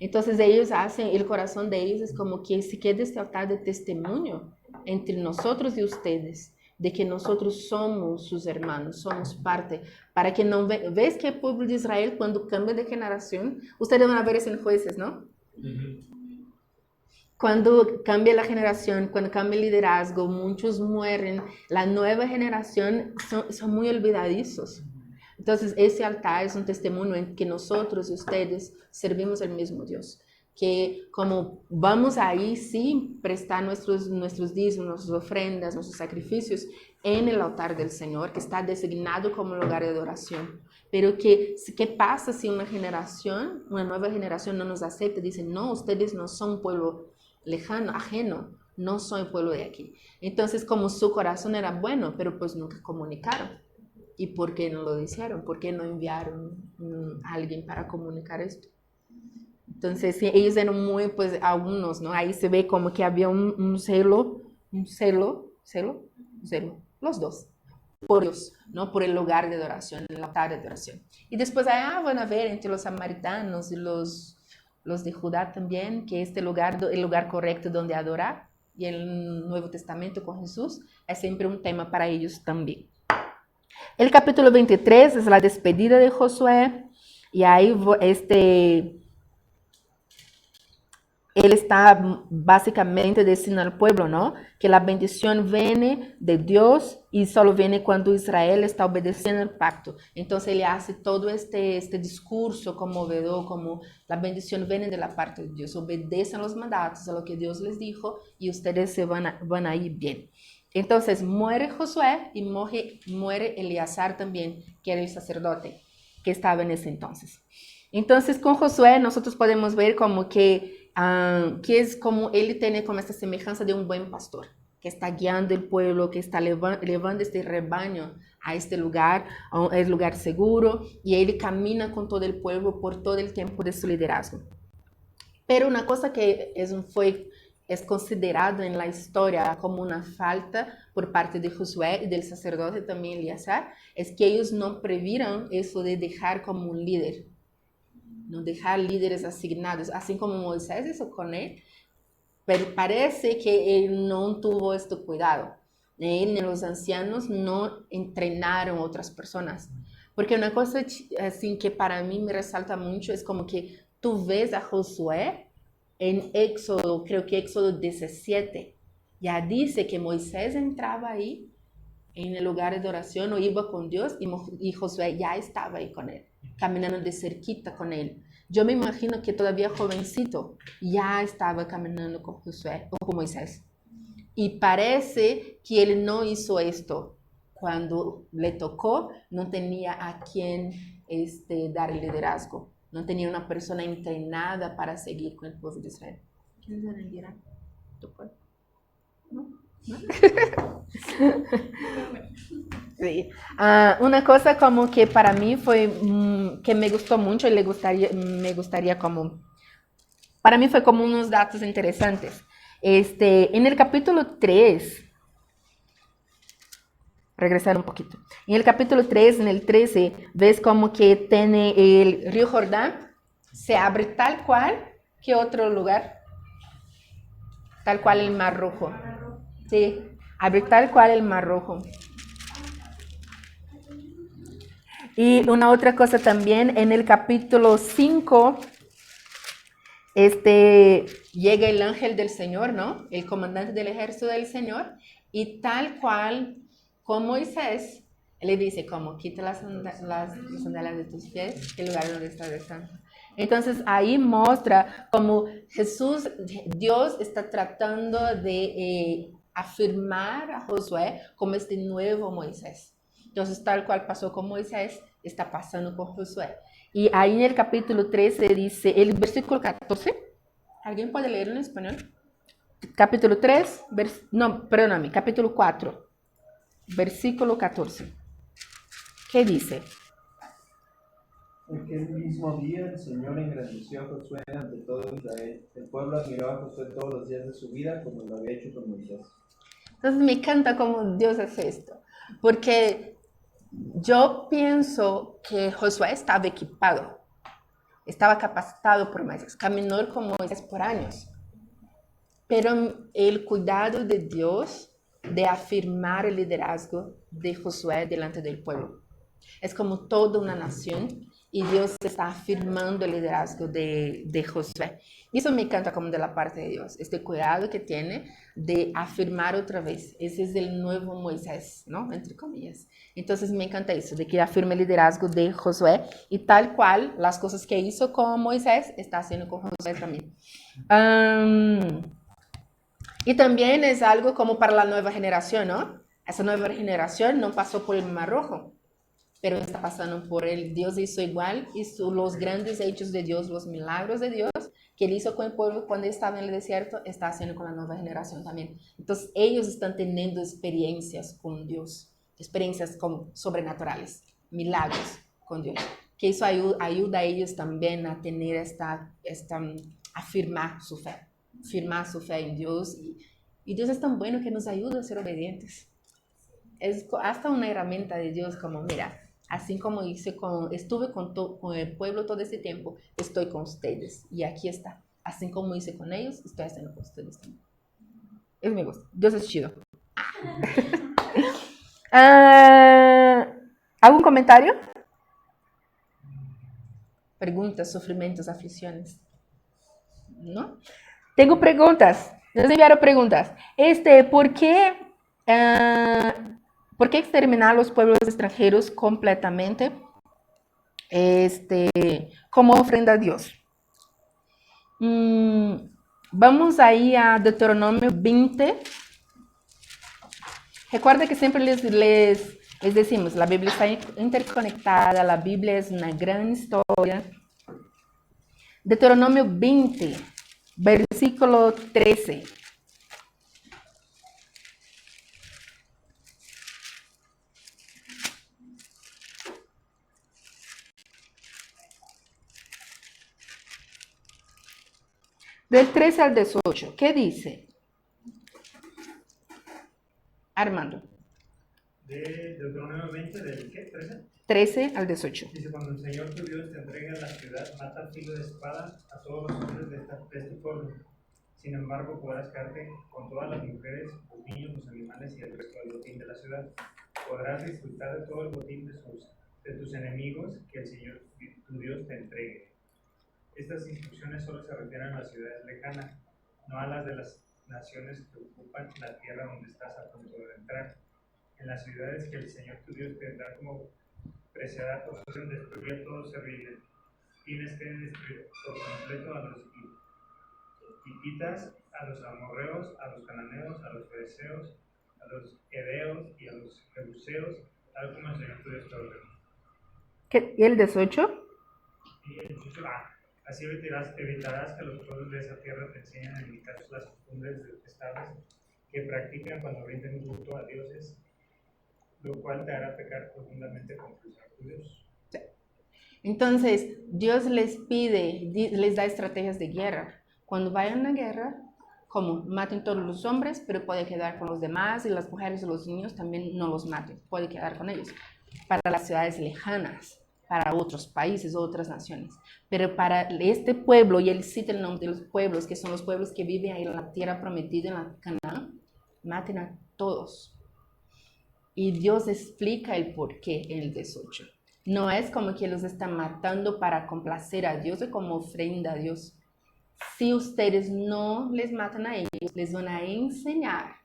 Entonces, ellos hacen, el corazón de ellos es como que se quede este altar de testimonio entre nosotros y ustedes, de que nosotros somos sus hermanos, somos parte, para que no ves que el pueblo de Israel cuando cambia de generación, ustedes van a ver eso en Jueces, ¿no? Cuando cambia la generación, cuando cambia el liderazgo, muchos mueren, la nueva generación son muy olvidadizos. Entonces, ese altar es un testimonio en que nosotros y ustedes servimos al mismo Dios. Que como vamos ahí, sí, prestar nuestros diezmos, nuestras ofrendas, nuestros sacrificios en el altar del Señor, que está designado como lugar de adoración. Pero ¿qué pasa si una nueva generación no nos acepta? Dicen, no, ustedes no son pueblo lejano, ajeno, no son pueblo de aquí. Entonces, como su corazón era bueno, pero pues nunca comunicaron. ¿Y por qué no lo hicieron? ¿Por qué no enviaron a alguien para comunicar esto? Entonces, sí, ellos eran muy, pues, algunos, ¿no? Ahí se ve como que había un celo, los dos, por Dios, ¿no? Por el lugar de adoración, el altar de adoración. Y después van a ver entre los samaritanos y los de Judá también, que el lugar correcto donde adorar, y el Nuevo Testamento con Jesús, es siempre un tema para ellos también. El capítulo 23 es la despedida de Josué, y ahí él está básicamente diciendo al pueblo, ¿no? Que la bendición viene de Dios y solo viene cuando Israel está obedeciendo el pacto. Entonces él hace todo este discurso conmovedor, como la bendición viene de la parte de Dios. Obedecen los mandatos, a lo que Dios les dijo y ustedes se van a ir bien. Entonces muere Josué y muere Eleazar también, que era el sacerdote que estaba en ese entonces. Entonces con Josué nosotros podemos ver como que es como él tiene como esta semejanza de un buen pastor, que está guiando el pueblo, que está llevando este rebaño a este lugar, a un lugar seguro, y él camina con todo el pueblo por todo el tiempo de su liderazgo. Pero una cosa que es considerada en la historia como una falta por parte de Josué y del sacerdote también Eleazar, es que ellos no previeron eso de dejar como un líder, no dejar líderes asignados, así como Moisés hizo con él, pero parece que él no tuvo este cuidado. Él ni los ancianos no entrenaron a otras personas. Porque una cosa así que para mí me resalta mucho es como que tú ves a Josué en Éxodo, creo que Éxodo 17, ya dice que Moisés entraba ahí en el lugar de oración o iba con Dios y Josué ya estaba ahí con él, caminando de cerquita con él. Yo me imagino que todavía jovencito ya estaba caminando con Josué o con Moisés. Y parece que él no hizo esto. Cuando le tocó, no tenía a quién dar el liderazgo. No tenía una persona entrenada para seguir con el pueblo de Israel. ¿Quién es Anelira? ¿Tú puedes? ¿No? ¿No? Sí. Una cosa como que para mí fue que me gustó mucho y me gustaría como, para mí fue como unos datos interesantes. En el capítulo 3, regresar un poquito. En el capítulo 3, en el 13, ves como que tiene el río Jordán, se abre tal cual que otro lugar, tal cual el Mar Rojo. Sí, abre tal cual el Mar Rojo. Y una otra cosa también, en el capítulo 5, llega el ángel del Señor, ¿no? El comandante del ejército del Señor, y tal cual con Moisés, le dice como, quita las sandalias de tus pies, el lugar donde estás descansando. Entonces ahí muestra como Jesús, Dios está tratando de afirmar a Josué como este nuevo Moisés. Entonces tal cual pasó con Moisés, está pasando con Josué. Y ahí en el capítulo 13 dice, el versículo 14, ¿alguien puede leerlo en español? Capítulo 3, perdóname, capítulo 4. Versículo 14. ¿Qué dice? Aquel mismo día el Señor engrandeció a Josué ante todo Israel. El pueblo admiró a Josué todos los días de su vida como lo había hecho con Moisés. Entonces me encanta cómo Dios hace esto. Porque yo pienso que Josué estaba equipado. Estaba capacitado por Moisés. Caminó con Moisés por años. Pero el cuidado de Dios de afirmar el liderazgo de Josué delante del pueblo. Es como toda una nación y Dios está afirmando el liderazgo de Josué. Y eso me encanta como de la parte de Dios, este cuidado que tiene de afirmar otra vez. Ese es el nuevo Moisés, ¿no? Entre comillas. Entonces me encanta eso, de que afirme el liderazgo de Josué y tal cual las cosas que hizo con Moisés, está haciendo con Josué también. Y también es algo como para la nueva generación, ¿no? Esa nueva generación no pasó por el Mar Rojo, pero está pasando por él. Dios hizo igual, hizo los grandes hechos de Dios, los milagros de Dios que él hizo con el pueblo cuando estaba en el desierto, está haciendo con la nueva generación también. Entonces ellos están teniendo experiencias con Dios, experiencias como sobrenaturales, milagros con Dios, que eso ayuda a ellos también a tener afirmar su fe en Dios. Y Dios es tan bueno que nos ayuda a ser obedientes. Es hasta una herramienta de Dios como, mira, así como estuve con el pueblo todo este tiempo, estoy con ustedes. Y aquí está. Así como hice con ellos, estoy haciendo con ustedes también. Es mi gusto. Dios es chido. ¿Algún comentario? Preguntas, sufrimientos, aflicciones. ¿No? Tengo preguntas. Nos enviaron preguntas. ¿Por qué exterminar los pueblos extranjeros completamente? Como ofrenda a Dios. Vamos ahí a Deuteronomio 20. Recuerda que siempre les decimos, la Biblia está interconectada, la Biblia es una gran historia. Deuteronomio 20, versículo 13. Del 13 al 18, ¿qué dice? Armando. De Deuteronomio 20, ¿del qué? ¿13? 13 al 18. Dice, cuando el Señor tu Dios te entregue a la ciudad, mata a filo de espada a todos los hombres de este pueblo. Sin embargo, podrás quedarte con todas las mujeres, los niños, los animales y el resto del botín de la ciudad. Podrás disfrutar de todo el botín de tus enemigos que el Señor tu Dios te entregue. Estas instrucciones solo se refieren a las ciudades lejanas, no a las de las naciones que ocupan la tierra donde estás a punto de entrar. En las ciudades que el Señor tu Dios te da como preciada posesión, destruye a todos serviles. Tienes que destruir por completo a los hititas, a los amorreos, a los cananeos, a los fereceos, a los heveos y a los jebuseos, tal como el Señor tu Dios te ordenó. ¿El 18? Y el 18, así evitarás que los pueblos de esa tierra te enseñen a imitar las costumbres detestables que practican cuando rinden culto a dioses, lo cual te hará pecar profundamente contra el Señor tu Dios. Entonces, Dios les pide, les da estrategias de guerra. Cuando vayan a la guerra, como maten todos los hombres, pero puede quedar con los demás, y las mujeres y los niños también no los maten, puede quedar con ellos. Para las ciudades lejanas, para otros países, otras naciones. Pero para este pueblo, y él cita el nombre de los pueblos, que son los pueblos que viven ahí en la tierra prometida, en la Canaán, maten a todos. Y Dios explica el porqué en el 18. No es como que los están matando para complacer a Dios o como ofrenda a Dios. Si ustedes no les matan a ellos, les van a enseñar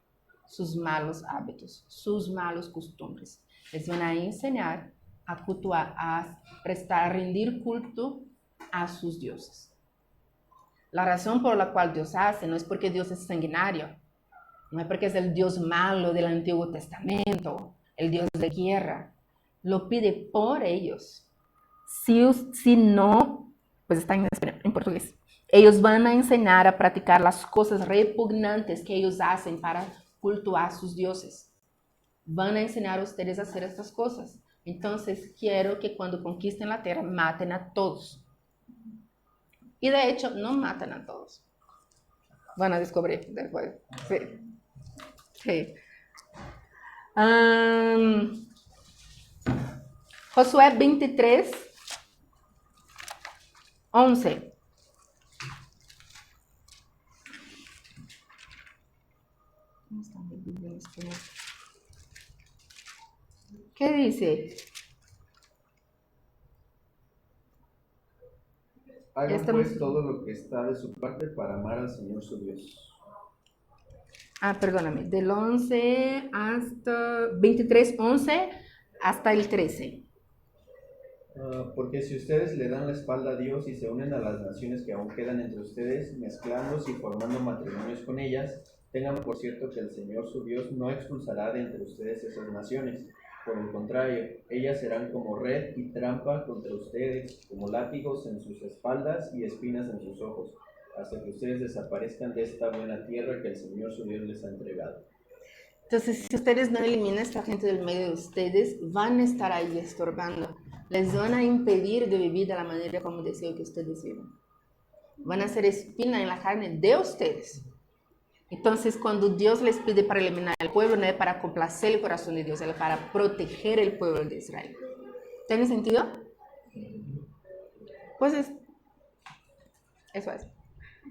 sus malos hábitos, sus malos costumbres. Les van a enseñar a cultuar, a prestar, a rendir culto a sus dioses. La razón por la cual Dios hace no es porque Dios es sanguinario, no es porque es el Dios malo del Antiguo Testamento, el Dios de guerra. Lo pide por ellos. Si no, pues está en portugués. Ellos van a enseñar a practicar las cosas repugnantes que ellos hacen para cultuar a sus dioses. Van a enseñar a ustedes a hacer estas cosas. Entonces, quiero que cuando conquisten la tierra, maten a todos. Y de hecho, no matan a todos. Van a descubrir después. Sí. Sí. Josué 23, 11. ¿Qué dice? Hagan pues todo lo que está de su parte para amar al Señor su Dios. Perdóname, del 11 hasta 23, 11 hasta el 13. Porque si ustedes le dan la espalda a Dios y se unen a las naciones que aún quedan entre ustedes, mezclándose y formando matrimonios con ellas, tengan por cierto que el Señor su Dios no expulsará de entre ustedes esas naciones. Por el contrario, ellas serán como red y trampa contra ustedes, como látigos en sus espaldas y espinas en sus ojos, hasta que ustedes desaparezcan de esta buena tierra que el Señor su Dios les ha entregado. Entonces, si ustedes no eliminan a esta gente del medio de ustedes, van a estar ahí estorbando. Les van a impedir de vivir de la manera como deseo que ustedes vivan. Van a ser espina en la carne de ustedes. Entonces, cuando Dios les pide para eliminar el pueblo, no es para complacer el corazón de Dios, es para proteger el pueblo de Israel. ¿Tiene sentido? Pues eso es.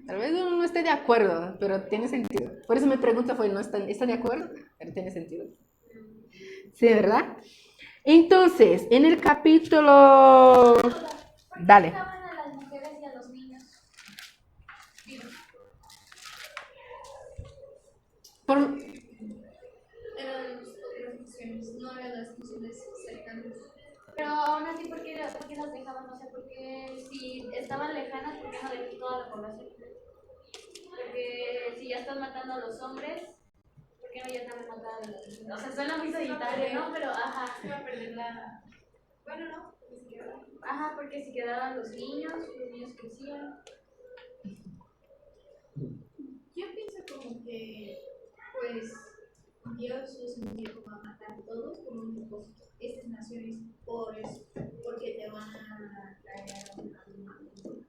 Tal vez uno no esté de acuerdo, pero tiene sentido. Por eso mi pregunta fue, ¿está de acuerdo? Pero tiene sentido. Sí, ¿verdad? Entonces, en el capítulo... Dale. Mataban a las mujeres y a los niños. Eran otras naciones, no eran las naciones cercanas. Pero aún así, ¿por qué las dejaban? O sea, porque si estaban lejanas, ¿por qué no de toda la población? Porque si ya están matando a los hombres, ¿por qué no ya están matando a los niños? O sea, suena muy solitario, ¿no? Pero, ajá. Se iba a perder la... Bueno, no, ni siquiera. Ajá, porque si quedaban los niños crecían. Yo pienso como que, pues, Dios los envió a matar a todos con un propósito. Estas naciones pobres, porque te van a traer a un mundo.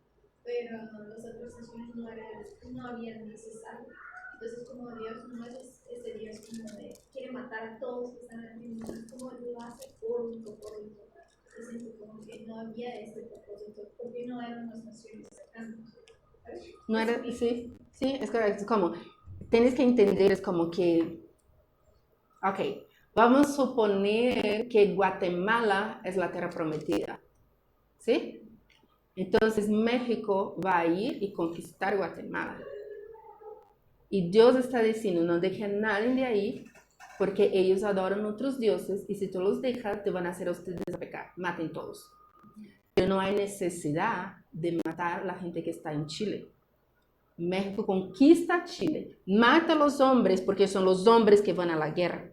Pero las otras naciones no habían necesario. Entonces, como Dios no es ese Dios como de quiere matar a todos que están en el mundo, como lo hace por un propósito. Entonces, como que no había este propósito, porque no eran las naciones cercanas. No era, sí, es correcto. Es como, tienes que entender, es como que, ok, vamos a suponer que Guatemala es la tierra prometida, ¿sí? Entonces México va a ir y conquistar Guatemala. Y Dios está diciendo, no dejen a nadie de ahí, porque ellos adoran otros dioses, y si tú los dejas, te van a hacer a ustedes a pecar, maten todos. Pero no hay necesidad de matar a la gente que está en Chile. México conquista Chile, mata a los hombres porque son los hombres que van a la guerra.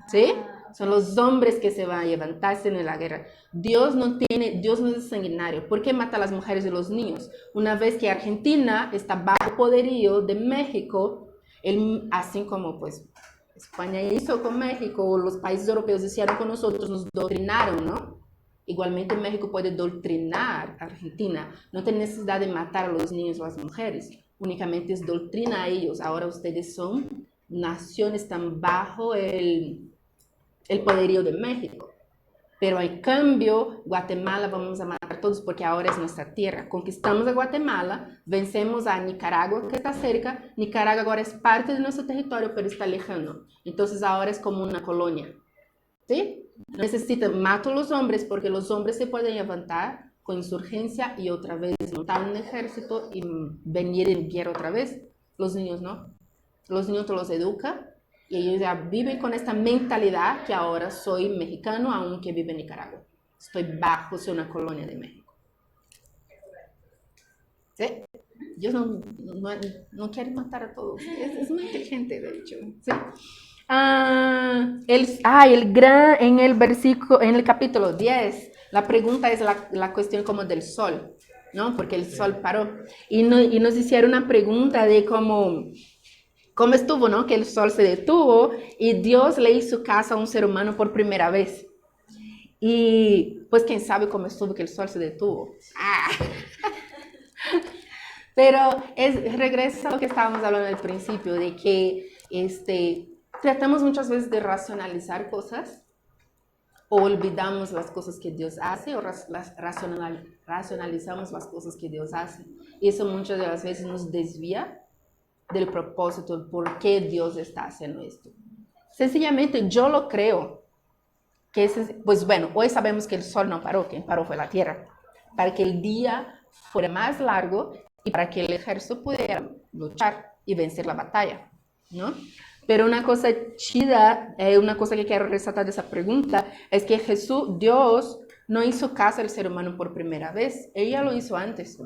¿Sí? Son los hombres que se van a levantarse en la guerra. Dios no es sanguinario. ¿Por qué mata a las mujeres y los niños? Una vez que Argentina está bajo poderío de México, así como pues España hizo con México, los países europeos hicieron con nosotros, nos doctrinaron, ¿no? Igualmente México puede doctrinar a Argentina. No tiene necesidad de matar a los niños o a las mujeres. Únicamente es doctrina a ellos. Ahora ustedes son naciones, están bajo el poderío de México. Pero en cambio, Guatemala vamos a matar a todos porque ahora es nuestra tierra. Conquistamos a Guatemala, vencemos a Nicaragua que está cerca. Nicaragua ahora es parte de nuestro territorio, pero está lejano. Entonces ahora es como una colonia. ¿Sí? Mato a los hombres porque los hombres se pueden levantar con insurgencia y otra vez montar un ejército y venir en guerra otra vez. Los niños no. Los niños te los educa y ellos ya viven con esta mentalidad que ahora soy mexicano aunque vive en Nicaragua. Estoy soy una colonia de México. ¿Sí? Ellos no quieren matar a todos. Es muy inteligente, de hecho. ¿Sí? En el capítulo 10, la pregunta es la cuestión como del sol, ¿no? Porque el sol paró. Y nos hicieron una pregunta de cómo estuvo, ¿no? Que el sol se detuvo y Dios le hizo caso a un ser humano por primera vez. Y pues quién sabe cómo estuvo que el sol se detuvo. Pero regresa a lo que estábamos hablando al principio, de que tratamos muchas veces de racionalizar cosas o olvidamos las cosas que Dios hace o racionalizamos las cosas que Dios hace. Y eso muchas de las veces nos desvía del propósito, por qué Dios está haciendo esto. Sencillamente yo lo creo. Pues bueno, hoy sabemos que el sol no paró, quien paró fue la tierra. Para que el día fuera más largo y para que el ejército pudiera luchar y vencer la batalla, ¿no? Pero una cosa chida, una cosa que quiero resaltar de esa pregunta, es que Dios, no hizo caso al ser humano por primera vez. Ella lo hizo antes.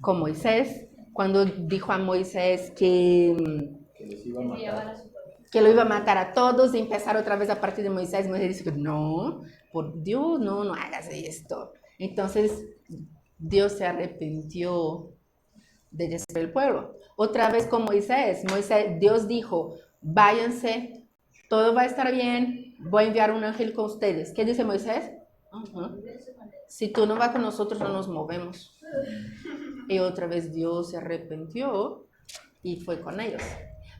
Con Moisés, cuando dijo a Moisés que lo iba a matar a todos y empezar otra vez a partir de Moisés. Moisés dijo, no, por Dios, no hagas esto. Entonces, Dios se arrepintió de destruir el pueblo. Otra vez con Moisés, Dios dijo, váyanse, todo va a estar bien, voy a enviar un ángel con ustedes. ¿Qué dice Moisés? Si tú no vas con nosotros, no nos movemos. Y otra vez Dios se arrepintió y fue con ellos.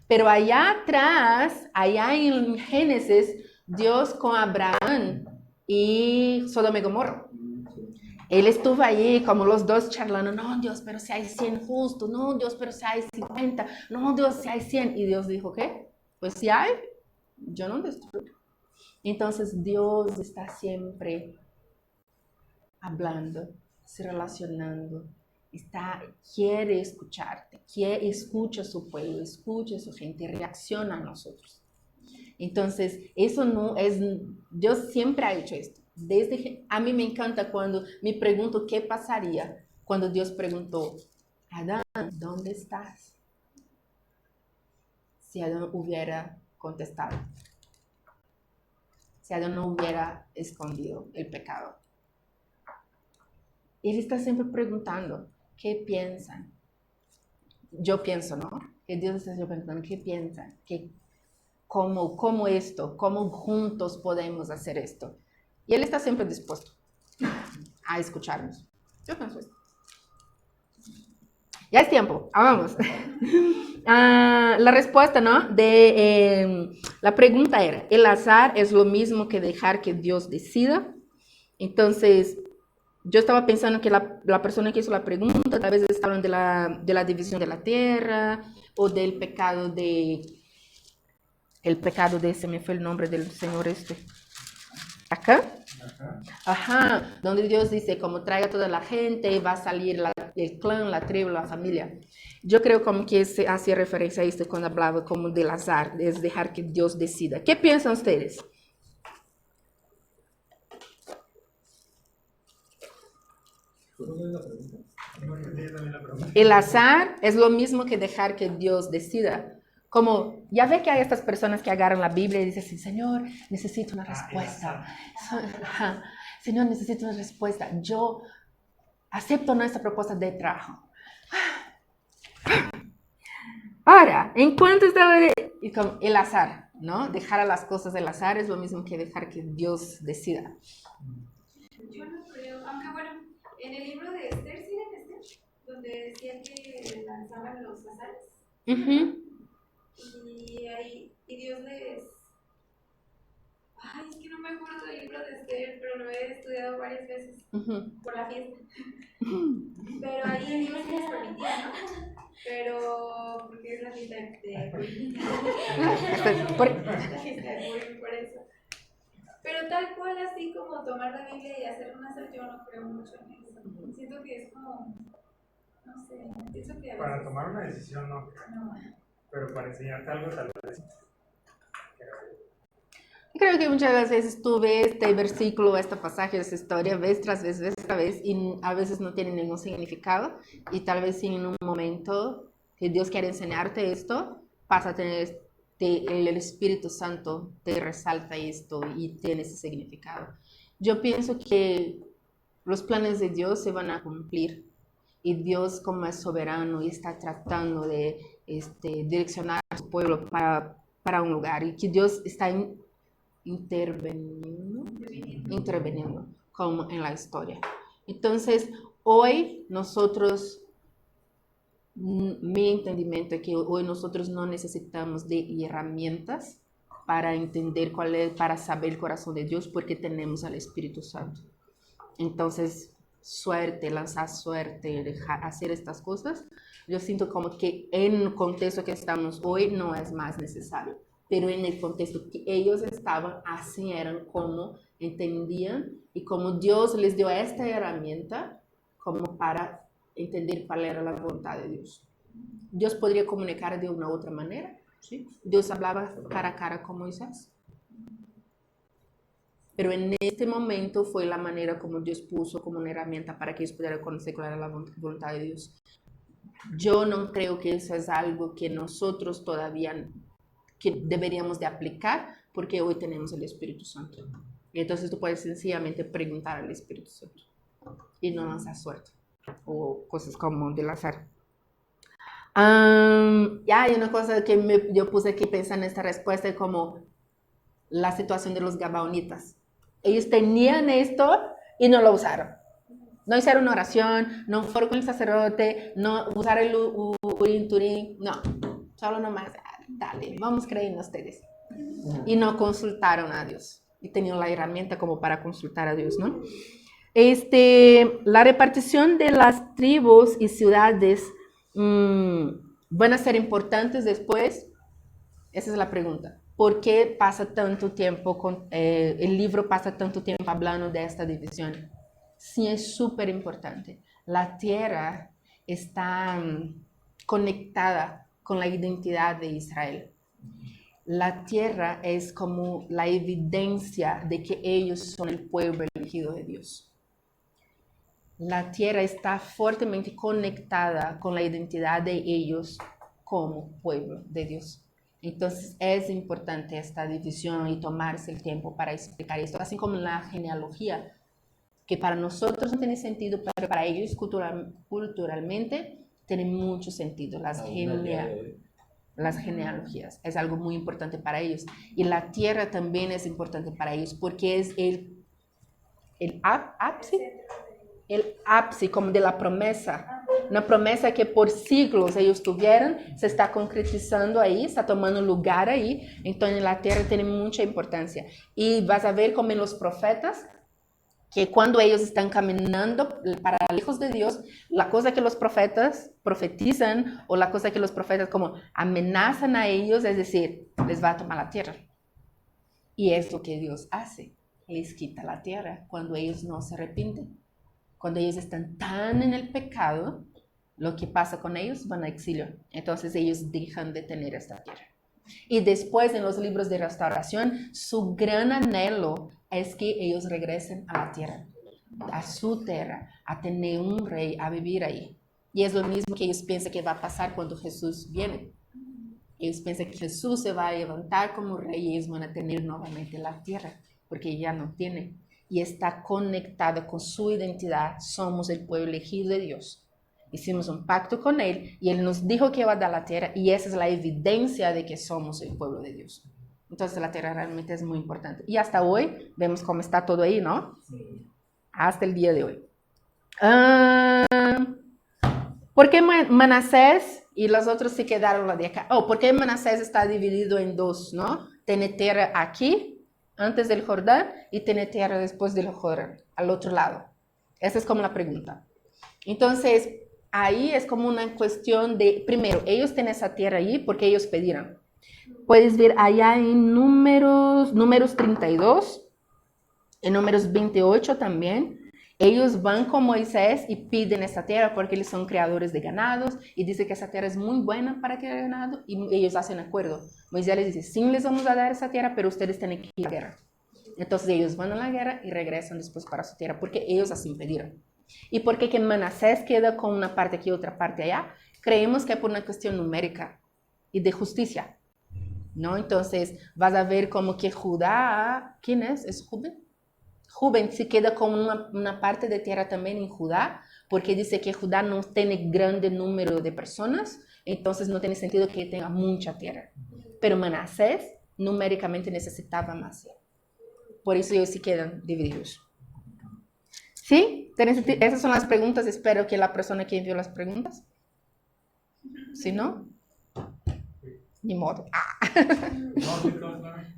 Pero allá atrás, allá en Génesis, Dios con Abraham y Sodoma y Gomorra. Él estuvo ahí como los dos charlando, no Dios, pero si hay 100 justos, no Dios, pero si hay 50, no Dios, si hay 100. Y Dios dijo, ¿qué? Pues si hay, yo no destruyo. Entonces Dios está siempre hablando, se relacionando, quiere escucharte, escucha a su pueblo, escucha a su gente, reacciona a nosotros. Entonces, eso no es, Dios siempre ha hecho esto. A mí me encanta cuando me pregunto qué pasaría cuando Dios preguntó, Adán, ¿dónde estás? Si Adán hubiera contestado, si Adán no hubiera escondido el pecado. Él está siempre preguntando, ¿qué piensan? Yo pienso, ¿no? Que Dios está siempre preguntando, ¿qué piensan? ¿Cómo esto? ¿Cómo juntos podemos hacer esto? Y Él está siempre dispuesto a escucharnos. Yo pienso esto. Ya es tiempo, vamos. La respuesta, ¿no? La pregunta era, ¿el azar es lo mismo que dejar que Dios decida? Entonces, yo estaba pensando que la persona que hizo la pregunta tal vez está hablando de la división de la tierra o del pecado se me fue el nombre del señor ¿Acá? Ajá, donde Dios dice, como traiga toda la gente, va a salir el clan, la tribu, la familia. Yo creo como que se hacía referencia a esto cuando hablaba como del azar, es dejar que Dios decida. ¿Qué piensan ustedes? El azar es lo mismo que dejar que Dios decida. Como, ya ve que hay estas personas que agarran la Biblia y dicen así, Señor, necesito una respuesta. Ajá. Señor, necesito una respuesta. Yo acepto nuestra propuesta de trabajo. Ahora, en cuanto estaba el azar, ¿no? Dejar a las cosas del azar es lo mismo que dejar que Dios decida. Yo no creo, aunque bueno, en el libro de Esther, ¿sí de Esther? Donde decía que lanzaban los azares. Y Dios les... Ay, es que no me acuerdo del libro de Esther, pero lo he estudiado varias veces por la fiesta. Pero ahí Dios les permitía, ¿no? Pero, porque es la fiesta de Purim. La fiesta de Purim, por eso. Pero tal cual, así como tomar la Biblia y hacer un azar, yo no creo mucho en eso. Siento que es como, no sé, pienso que a veces... Para tomar una decisión no, No. pero para enseñarte algo tal vez. Creo que muchas veces tú ves este versículo, este pasaje, esta historia, vez tras vez, y a veces no tiene ningún significado, y tal vez si en un momento que Dios quiere enseñarte esto, pasa a tener, el Espíritu Santo te resalta esto y tiene ese significado. Yo pienso que los planes de Dios se van a cumplir, y Dios, como es soberano y está tratando de direccionar a su pueblo para un lugar, y que Dios está interviniendo como en la historia. Entonces, hoy nosotros, mi entendimiento es que hoy nosotros no necesitamos de herramientas para entender para saber el corazón de Dios, porque tenemos al Espíritu Santo. Entonces, lanzar suerte, dejar hacer estas cosas, yo siento como que en el contexto que estamos hoy no es más necesario. Pero en el contexto que ellos estaban, así eran como entendían y como Dios les dio esta herramienta como para entender cuál era la voluntad de Dios. Dios podría comunicar de una u otra manera, ¿sí? Dios hablaba cara a cara con Moisés. Pero en este momento fue la manera como Dios puso como una herramienta para que ellos pudieran conocer cuál era la voluntad de Dios. Yo no creo que eso es algo que nosotros todavía que deberíamos de aplicar, porque hoy tenemos el Espíritu Santo. Y entonces tú puedes sencillamente preguntar al Espíritu Santo y no lanzar suerte o cosas como del azar. Hay una cosa que yo puse aquí pensando en esta respuesta, como la situación de los gabaonitas. Ellos tenían esto y no lo usaron. No hicieron una oración, no fueron con el sacerdote, no usaron el Urim Turim, no, solo nomás, dale, vamos a creer en ustedes. Y no consultaron a Dios. Y tenían la herramienta como para consultar a Dios, ¿no? La repartición de las tribus y ciudades van a ser importantes después. Esa es la pregunta. ¿Por qué pasa tanto tiempo, el libro pasa tanto tiempo hablando de esta división? Sí, es súper importante. La tierra está conectada con la identidad de Israel. La tierra es como la evidencia de que ellos son el pueblo elegido de Dios. La tierra está fuertemente conectada con la identidad de ellos como pueblo de Dios. Entonces es importante esta división y tomarse el tiempo para explicar esto, así como la genealogía, que para nosotros no tiene sentido, pero para ellos culturalmente tiene mucho sentido. Las genealogías es algo muy importante para ellos. Y la tierra también es importante para ellos porque es el ápice como de la promesa. Una promesa que por siglos ellos tuvieron, se está concretizando ahí, está tomando lugar ahí. Entonces la tierra tiene mucha importancia. Y vas a ver como en los profetas, que cuando ellos están caminando para lejos de Dios, la cosa que los profetas profetizan o la cosa que los profetas como amenazan a ellos, es decir, les va a tomar la tierra. Y es lo que Dios hace, les quita la tierra cuando ellos no se arrepienten. Cuando ellos están tan en el pecado, lo que pasa con ellos, van a exilio. Entonces ellos dejan de tener esta tierra. Y después en los libros de restauración, su gran anhelo es que ellos regresen a la tierra, a su tierra, a tener un rey, a vivir ahí. Y es lo mismo que ellos piensan que va a pasar cuando Jesús viene. Ellos piensan que Jesús se va a levantar como rey y ellos van a tener nuevamente la tierra, porque ya no tienen. Y está conectada con su identidad. Somos el pueblo elegido de Dios. Hicimos un pacto con Él y Él nos dijo que iba a dar la tierra y esa es la evidencia de que somos el pueblo de Dios. Entonces la tierra realmente es muy importante. Y hasta hoy vemos cómo está todo ahí, ¿no? Sí. Hasta el día de hoy. ¿Por qué Manasés y los otros se quedaron la de acá? ¿Por qué Manasés está dividido en dos, no? Tiene tierra aquí, antes del Jordán, y tiene tierra después del Jordán, al otro lado. Esa es como la pregunta. Entonces, ahí es como una cuestión de, primero, ellos tienen esa tierra ahí porque ellos pidieron. Puedes ver allá en números 32, en números 28 también. Ellos van con Moisés y piden esa tierra porque ellos son creadores de ganados y dice que esa tierra es muy buena para criar ganado y ellos hacen acuerdo. Moisés les dice, sí les vamos a dar esa tierra, pero ustedes tienen que ir a la guerra. Entonces ellos van a la guerra y regresan después para su tierra porque ellos así pidieron. ¿Y por qué que Manasés queda con una parte aquí y otra parte allá? Creemos que es por una cuestión numérica y de justicia, ¿no? Entonces vas a ver como que Judá, ¿quién es? ¿Es Rubén? Rubén se queda con una parte de tierra también en Judá, porque dice que Judá no tiene grande número de personas, entonces no tiene sentido que tenga mucha tierra. Pero Manasés numéricamente necesitaba más tierra. Por eso ellos se quedan divididos. ¿Sí? Esas son las preguntas. Espero que la persona que envió las preguntas. Si no, ni modo.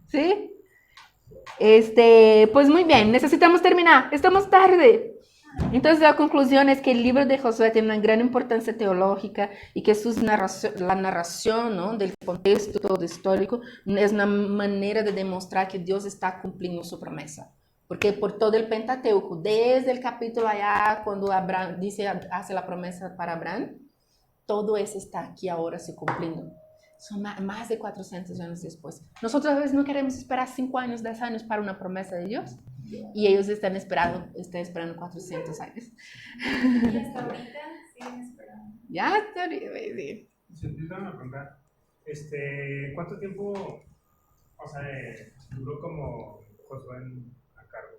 ¿Sí? Pues muy bien, necesitamos terminar. Estamos tarde. Entonces la conclusión es que el libro de Josué tiene una gran importancia teológica y que la narración, ¿no?, del contexto todo histórico es una manera de demostrar que Dios está cumpliendo su promesa. Porque por todo el Pentateuco, desde el capítulo allá, cuando Abraham hace la promesa para Abraham, todo eso está aquí ahora se cumpliendo. Son más de 400 años después. Nosotros a veces no queremos esperar 5 años, 10 años para una promesa de Dios. Y ellos están esperando 400 años. Y hasta ahorita siguen esperando. Ya hasta ahorita, sí. Se te iban a preguntar, ¿cuánto tiempo, duró como Josué a cargo?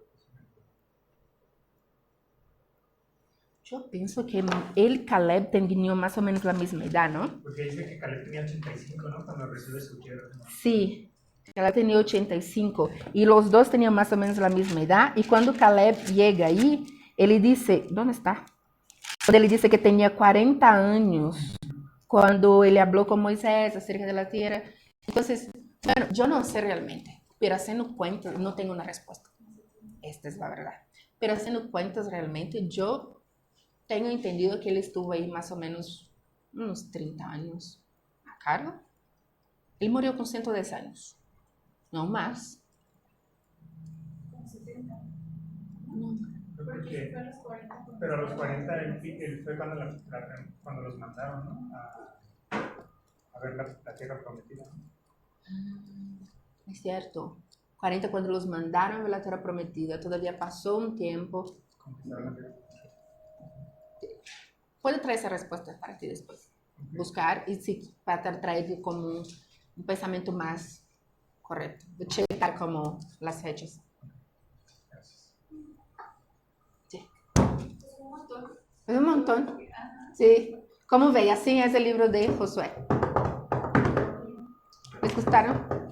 Yo pienso que él, Caleb, tenía más o menos la misma edad, ¿no? Porque dice que Caleb tenía 85, ¿no? Cuando recibe su tierra. Sí, Caleb tenía 85 y los dos tenían más o menos la misma edad. Y cuando Caleb llega ahí, él dice, ¿dónde está? Él dice que tenía 40 años cuando él habló con Moisés acerca de la tierra. Entonces, bueno, yo no sé realmente, pero haciendo cuentas, no tengo una respuesta. Esta es la verdad. Pero haciendo cuentas realmente, yo tengo entendido que él estuvo ahí más o menos unos 30 años a cargo. Él murió con 110 años. No más. Con 70. No. Porque fue a los 40. Pero a los 40 él fue cuando los mandaron, ¿no? A ver la tierra prometida. Es cierto. 40 cuando los mandaron a la tierra prometida. Todavía pasó un tiempo. Conquistaron la tierra. Puedo traer esa respuesta para ti después. Buscar y sí, para traer como un pensamiento más correcto. De checar como las fechas. Sí. Es un montón. Es un montón. Sí. Como ve, así es el libro de Josué. ¿Les gustaron?